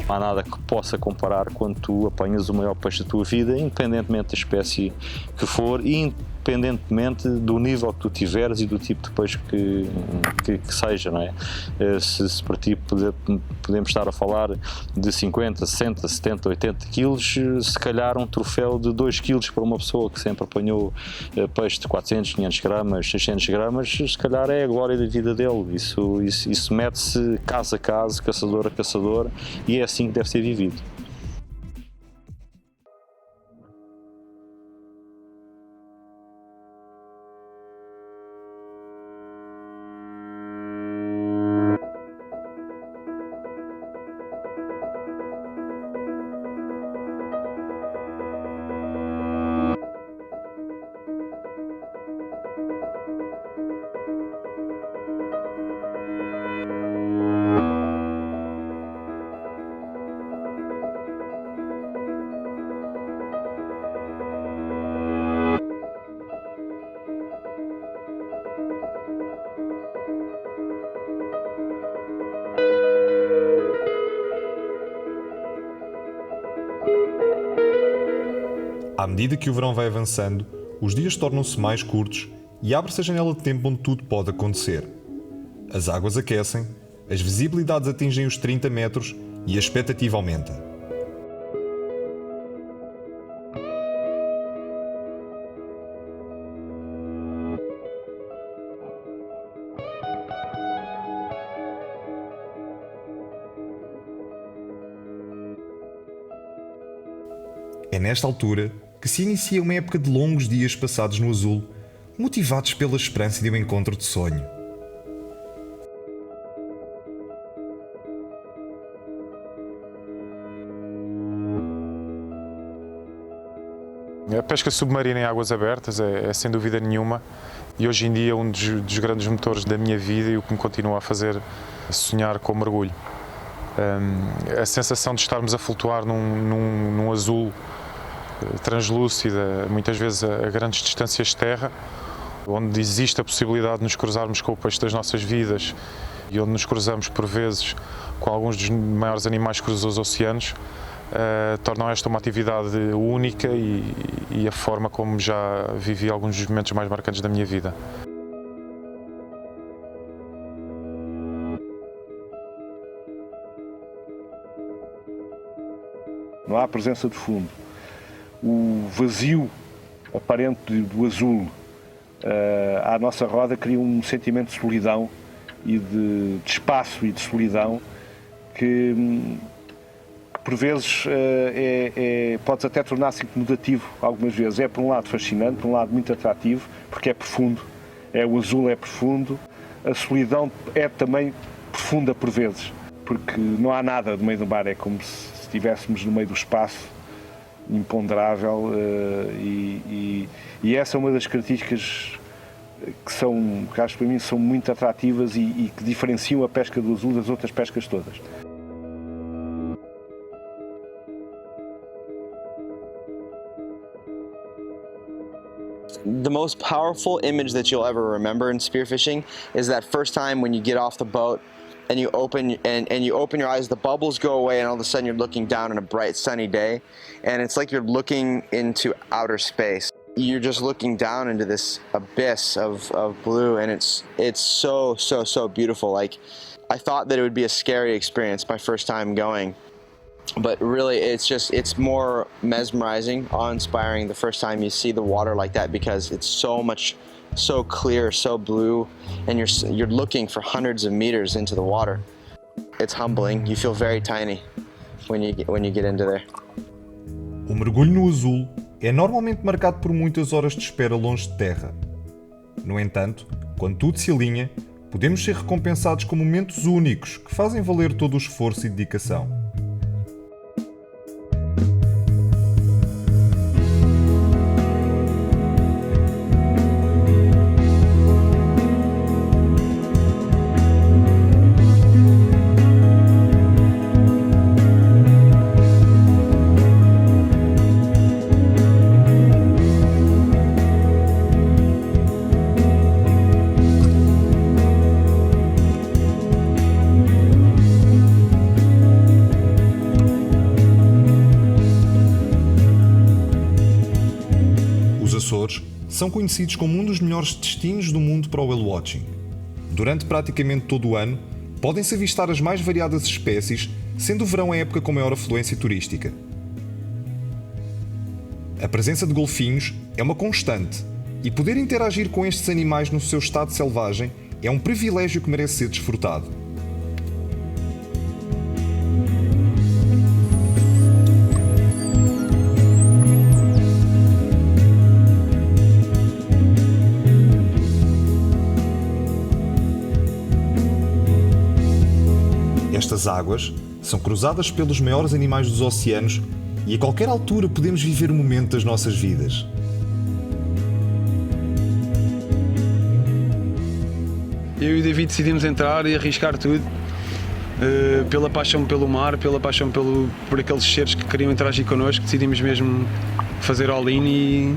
Não há nada que possa comparar quando tu apanhas o maior peixe da tua vida, independentemente da espécie que for e independentemente do nível que tu tiveres e do tipo de peixe que seja, não é? Se para ti podemos estar a falar de 50, 60, 70, 80 quilos, se calhar um troféu de 2 quilos para uma pessoa que sempre apanhou peixe de 400, 500 gramas, 600 gramas, se calhar é a glória da vida dele. Isso mete-se caso a caso, caçador a caçador, e é assim que deve ser vivido. À medida que o verão vai avançando, os dias tornam-se mais curtos e abre-se a janela de tempo onde tudo pode acontecer. As águas aquecem, as visibilidades atingem os 30 metros e a expectativa aumenta. É nesta altura que se inicia uma época de longos dias passados no azul, motivados pela esperança de um encontro de sonho. A pesca submarina em águas abertas é sem dúvida nenhuma, e hoje em dia um dos grandes motores da minha vida e o que me continua a fazer sonhar com o mergulho. A sensação de estarmos a flutuar num azul translúcida, muitas vezes a grandes distâncias de terra, onde existe a possibilidade de nos cruzarmos com o peixe das nossas vidas e onde nos cruzamos por vezes com alguns dos maiores animais que cruzam os oceanos, tornam esta uma atividade única e a forma como já vivi alguns dos momentos mais marcantes da minha vida. Não há presença de fundo. O vazio aparente do azul à nossa roda cria um sentimento de solidão e de espaço e de solidão que por vezes pode até tornar-se incomodativo algumas vezes. É por um lado fascinante, por um lado muito atrativo, porque é profundo. O azul é profundo, a solidão é também profunda por vezes, porque não há nada no meio do mar, é como se estivéssemos no meio do espaço imponderável e essa é uma das características que acho para mim são muito atrativas e que diferenciam a pesca do azul das outras pescas todas. The most powerful image that you'll ever remember in spearfishing is that first time when you get off the boat and you open your eyes, the bubbles go away, and all of a sudden you're looking down on a bright sunny day, and it's like you're looking into outer space. You're just looking down into this abyss of blue, and it's so beautiful. Like, I thought that it would be a scary experience my first time going, but really it's more mesmerizing, awe-inspiring the first time you see the water like that, because it's so clear, so blue, and you're looking for hundreds of meters into the water. It's humbling. You feel very tiny when you get into there. O mergulho no azul é normalmente marcado por muitas horas de espera longe de terra. No entanto, quando tudo se alinha, podemos ser recompensados com momentos únicos que fazem valer todo o esforço e dedicação. São conhecidos como um dos melhores destinos do mundo para o whale watching. Durante praticamente todo o ano, podem-se avistar as mais variadas espécies, sendo o verão a época com maior afluência turística. A presença de golfinhos é uma constante, e poder interagir com estes animais no seu estado selvagem é um privilégio que merece ser desfrutado. Estas águas são cruzadas pelos maiores animais dos oceanos e a qualquer altura podemos viver o momento das nossas vidas. Eu e o David decidimos entrar e arriscar tudo, pela paixão pelo mar, pela paixão por aqueles seres que queriam interagir connosco. Decidimos mesmo fazer all-in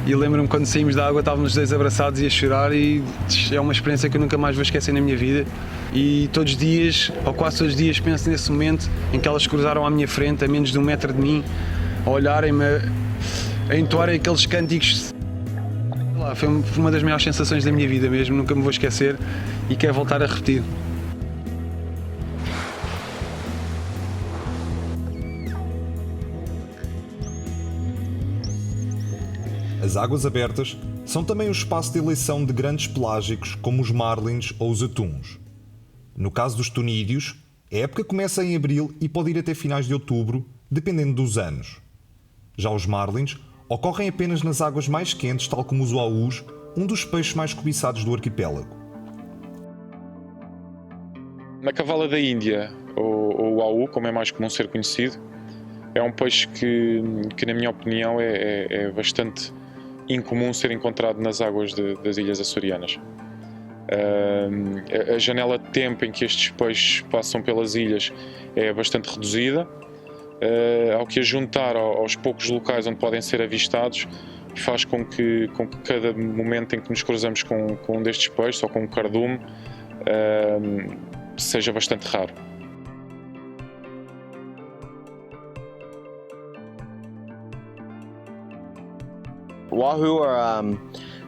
e lembro-me quando saímos da água, estávamos os dois abraçados e a chorar, e é uma experiência que eu nunca mais vou esquecer na minha vida. E todos os dias, ou quase todos os dias, penso nesse momento em que elas cruzaram à minha frente, a menos de 1 metro de mim, a olharem-me, a entoarem aqueles cânticos. Foi uma das maiores sensações da minha vida mesmo, nunca me vou esquecer e quero voltar a repetir. As águas abertas são também o espaço de eleição de grandes pelágicos como os marlins ou os atuns. No caso dos tunídeos, a época começa em abril e pode ir até finais de outubro, dependendo dos anos. Já os marlins ocorrem apenas nas águas mais quentes, tal como os uaus, um dos peixes mais cobiçados do arquipélago. Na cavala da Índia, ou uau, como é mais comum ser conhecido, é um peixe que na minha opinião, é bastante incomum ser encontrado nas águas das ilhas açorianas. A janela de tempo em que estes peixes passam pelas ilhas é bastante reduzida, ao que a juntar aos poucos locais onde podem ser avistados, faz com que cada momento em que nos cruzamos com um destes peixes, ou com um cardume, seja bastante raro. Wahoo are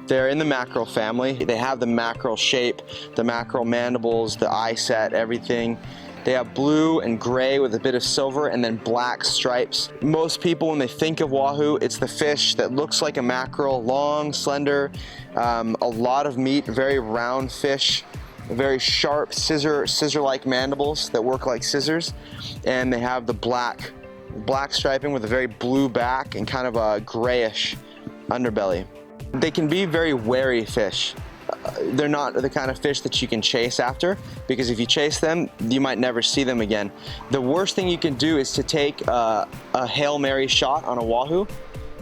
they're in the mackerel family. They have the mackerel shape, the mackerel mandibles, the eye set, everything. They have blue and gray with a bit of silver and then black stripes. Most people, when they think of wahoo, it's the fish that looks like a mackerel, long, slender, a lot of meat, very round fish, very sharp scissor-like mandibles that work like scissors, and they have the black striping with a very blue back and kind of a grayish underbelly. They can be very wary fish. They're not the kind of fish that you can chase after, because if you chase them, you might never see them again. The worst thing you can do is to take a Hail Mary shot on a wahoo,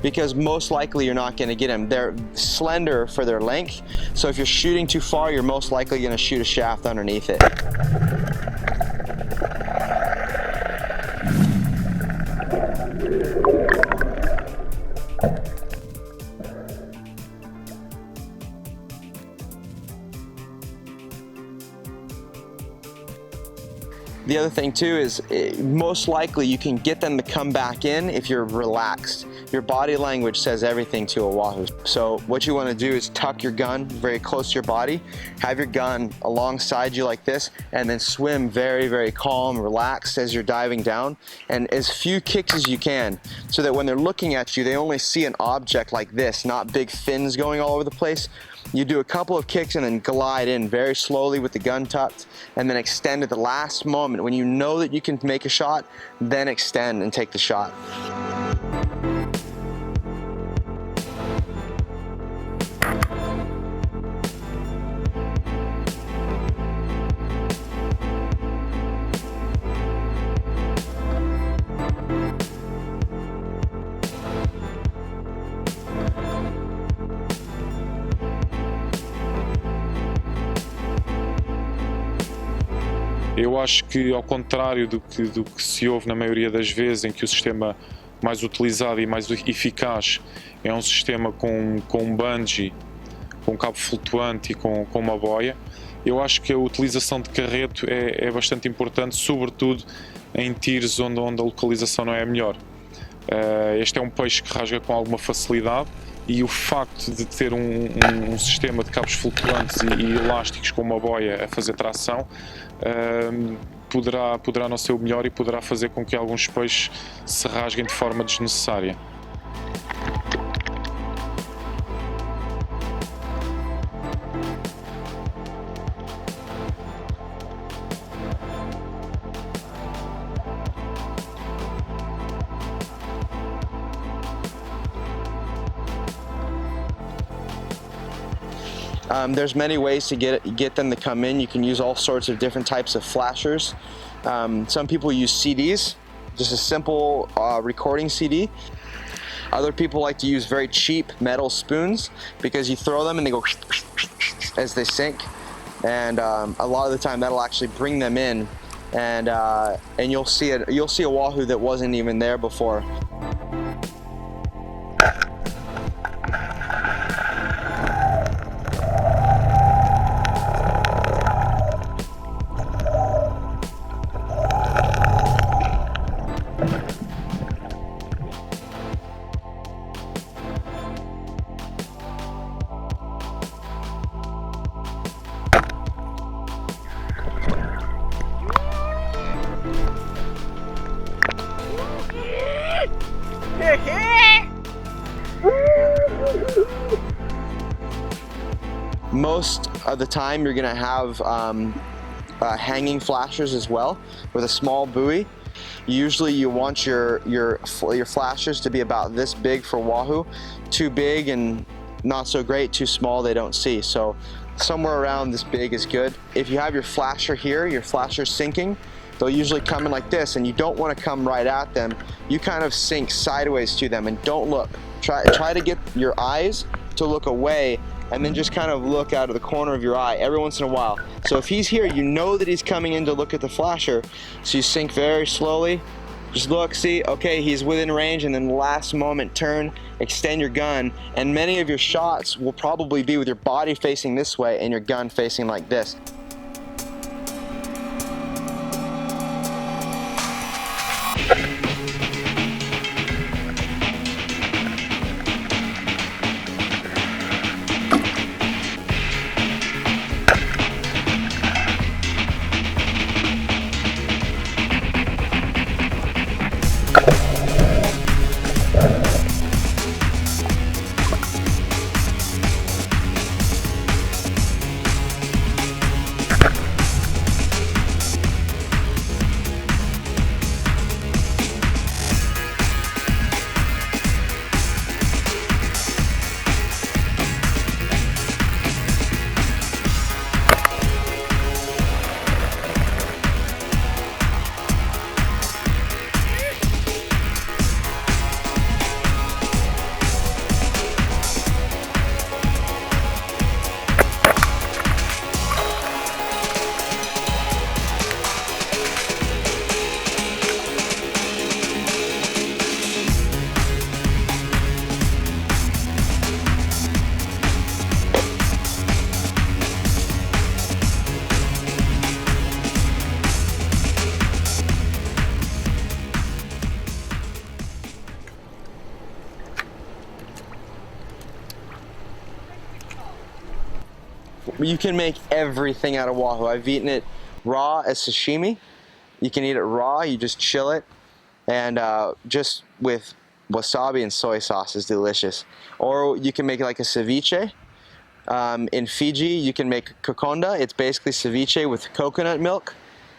because most likely you're not going to get them. They're slender for their length, so if you're shooting too far, you're most likely going to shoot a shaft underneath it. The other thing too is most likely you can get them to come back in if you're relaxed. Your body language says everything to a wahoo. So what you want to do is tuck your gun very close to your body, have your gun alongside you like this, and then swim very, very calm, relaxed as you're diving down, and as few kicks as you can, so that when they're looking at you, they only see an object like this, not big fins going all over the place. You do a couple of kicks and then glide in very slowly with the gun tucked, and then extend at the last moment. When you know that you can make a shot, then extend and take the shot. Eu acho que, ao contrário do que se ouve na maioria das vezes, em que o sistema mais utilizado e mais eficaz é um sistema com um bungee, com um cabo flutuante e com uma boia, eu acho que a utilização de carreto é bastante importante, sobretudo em tiros onde a localização não é a melhor. Este é um peixe que rasga com alguma facilidade, e o facto de ter um sistema de cabos flutuantes e elásticos com uma boia a fazer tração poderá não ser o melhor e poderá fazer com que alguns peixes se rasguem de forma desnecessária. There's many ways to get them to come in. You can use all sorts of different types of flashers. Some people use CDs, just a simple recording CD. Other people like to use very cheap metal spoons, because you throw them and they go as they sink, and a lot of the time that'll actually bring them in, and you'll see a wahoo that wasn't even there before. Most of the time you're gonna have hanging flashers as well, with a small buoy. Usually you want your flashers to be about this big for wahoo. Too big and not so great, too small they don't see. So somewhere around this big is good. If you have your flasher here, your flasher sinking, they'll usually come in like this, and you don't want to come right at them. You kind of sink sideways to them and don't look. Try to get your eyes to look away, and then just kind of look out of the corner of your eye every once in a while. So if he's here, you know that he's coming in to look at the flasher, so you sink very slowly, just look, see, okay, he's within range, and then the last moment turn, extend your gun, and many of your shots will probably be with your body facing this way and your gun facing like this. You can make everything out of wahoo. I've eaten it raw as sashimi. You can eat it raw, you just chill it, and just with wasabi and soy sauce is delicious. Or you can make it like a ceviche. In Fiji, you can make kokonda. It's basically ceviche with coconut milk,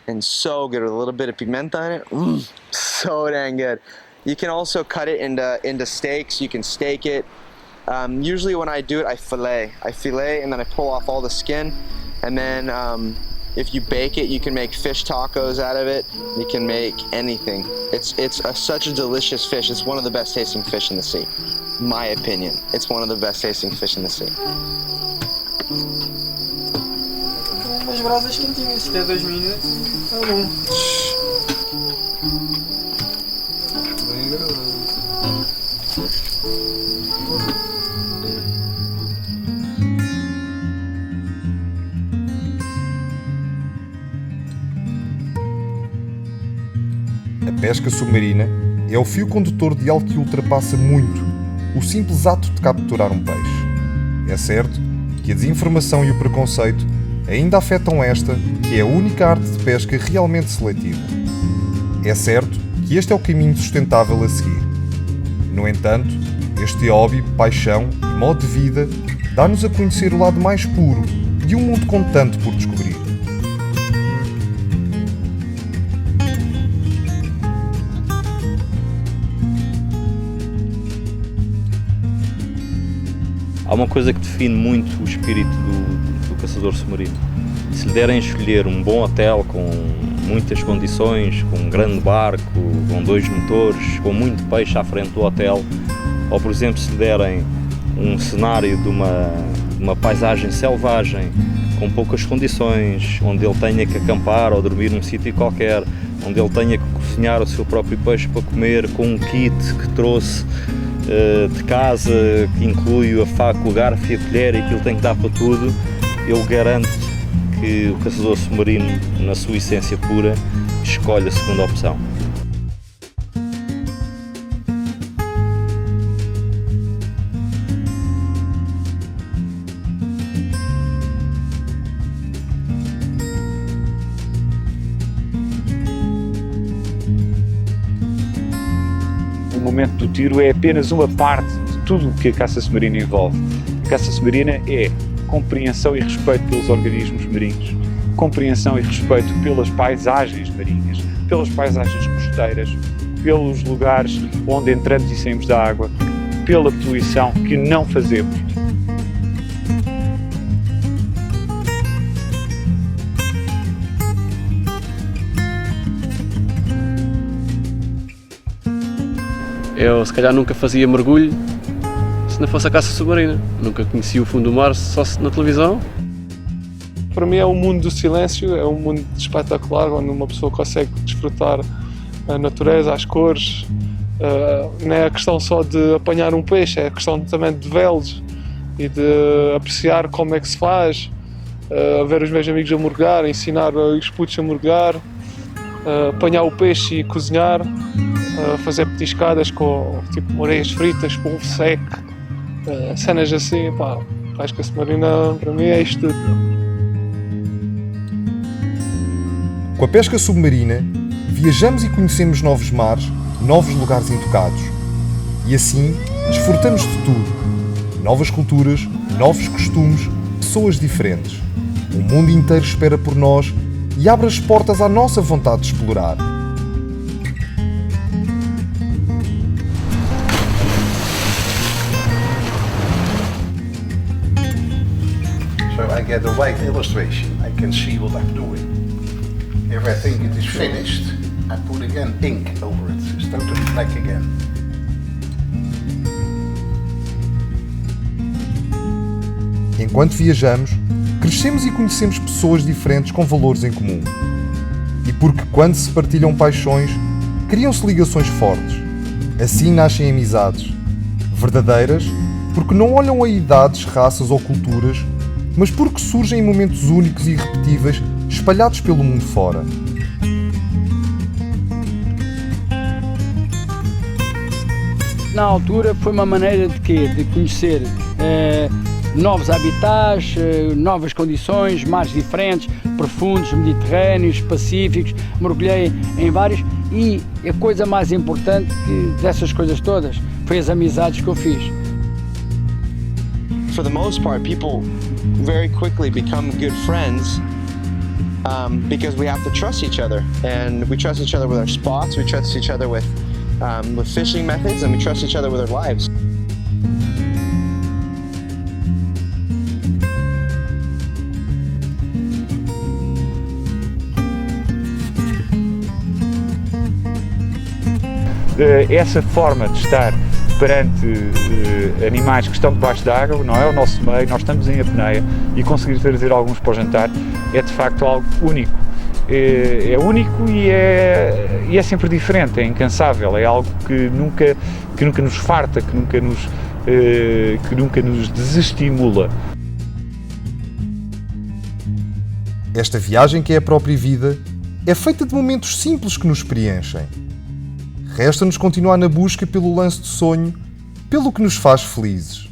and so good with a little bit of pimenta in it. So dang good. You can also cut it into steaks. You can steak it. Usually when I do it, I fillet and then I pull off all the skin, and then if you bake it, you can make fish tacos out of it. You can make anything. It's such a delicious fish. It's one of the best tasting fish in the sea. My opinion. It's one of the best tasting fish in the sea. Umas brasas quentinhas, se der 2 minutos, tá bom. Bem agradável. A pesca submarina é o fio condutor de algo que ultrapassa muito o simples ato de capturar um peixe. É certo que a desinformação e o preconceito ainda afetam esta, que é a única arte de pesca realmente seletiva. É certo que este é o caminho sustentável a seguir. No entanto, este hobby, paixão e modo de vida dá-nos a conhecer o lado mais puro de um mundo com tanto por descobrir. Há uma coisa que define muito o espírito do caçador submarino. Se lhe derem a escolher um bom hotel com muitas condições, com um grande barco, com 2 motores, com muito peixe à frente do hotel, ou por exemplo se lhe derem um cenário de uma paisagem selvagem, com poucas condições, onde ele tenha que acampar ou dormir num sítio qualquer, onde ele tenha que cozinhar o seu próprio peixe para comer, com um kit que trouxe de casa, que inclui a faca, o garfo e a colher, e aquilo tem que dar para tudo, eu garanto que o caçador submarino, na sua essência pura, escolhe a segunda opção. O momento do tiro é apenas uma parte de tudo o que a caça submarina envolve. A caça submarina é compreensão e respeito pelos organismos marinhos, compreensão e respeito pelas paisagens marinhas, pelas paisagens costeiras, pelos lugares onde entramos e saímos da água, pela poluição que não fazemos. Eu se calhar nunca fazia mergulho se não fosse a caça submarina. Nunca conhecia o fundo do mar só na televisão. Para mim é um mundo do silêncio, é um mundo espetacular onde uma pessoa consegue desfrutar a natureza, as cores. Não é a questão só de apanhar um peixe, é a questão também de vê-los e de apreciar como é que se faz, ver os meus amigos a mergulhar, ensinar os putos a mergulhar, apanhar o peixe e cozinhar. Fazer petiscadas com tipo areias fritas, polvo seco, cenas assim, pá, pesca submarina para mim é isto tudo. Com a pesca submarina, viajamos e conhecemos novos mares, novos lugares intocados. E assim, desfrutamos de tudo. Novas culturas, novos costumes, pessoas diferentes. O mundo inteiro espera por nós e abre as portas à nossa vontade de explorar. I get a white illustration, I can see what I'm doing. If I think it is finished, I put again ink over it. It's totally black again. Enquanto viajamos, crescemos e conhecemos pessoas diferentes com valores em comum. E porque quando se partilham paixões, criam-se ligações fortes. Assim nascem amizades. Verdadeiras, porque não olham a idades, raças ou culturas, mas porque surgem em momentos únicos e irrepetíveis, espalhados pelo mundo fora. Na altura foi uma maneira de quê? De conhecer novos habitats, novas condições, mares diferentes, profundos, mediterrâneos, pacíficos, mergulhei em vários e a coisa mais importante dessas coisas todas foi as amizades que eu fiz. For the most part, people very quickly become good friends because we have to trust each other, and we trust each other with our spots, we trust each other with fishing methods, and we trust each other with our lives. Essa forma de estar perante animais que estão debaixo d'água, não é o nosso meio, nós estamos em apneia e conseguir trazer alguns para o jantar é de facto algo único. É único e é sempre diferente, é incansável, é algo que nunca nos farta, que nunca nos desestimula. Esta viagem, que é a própria vida, é feita de momentos simples que nos preenchem. Resta-nos continuar na busca pelo lance de sonho, pelo que nos faz felizes.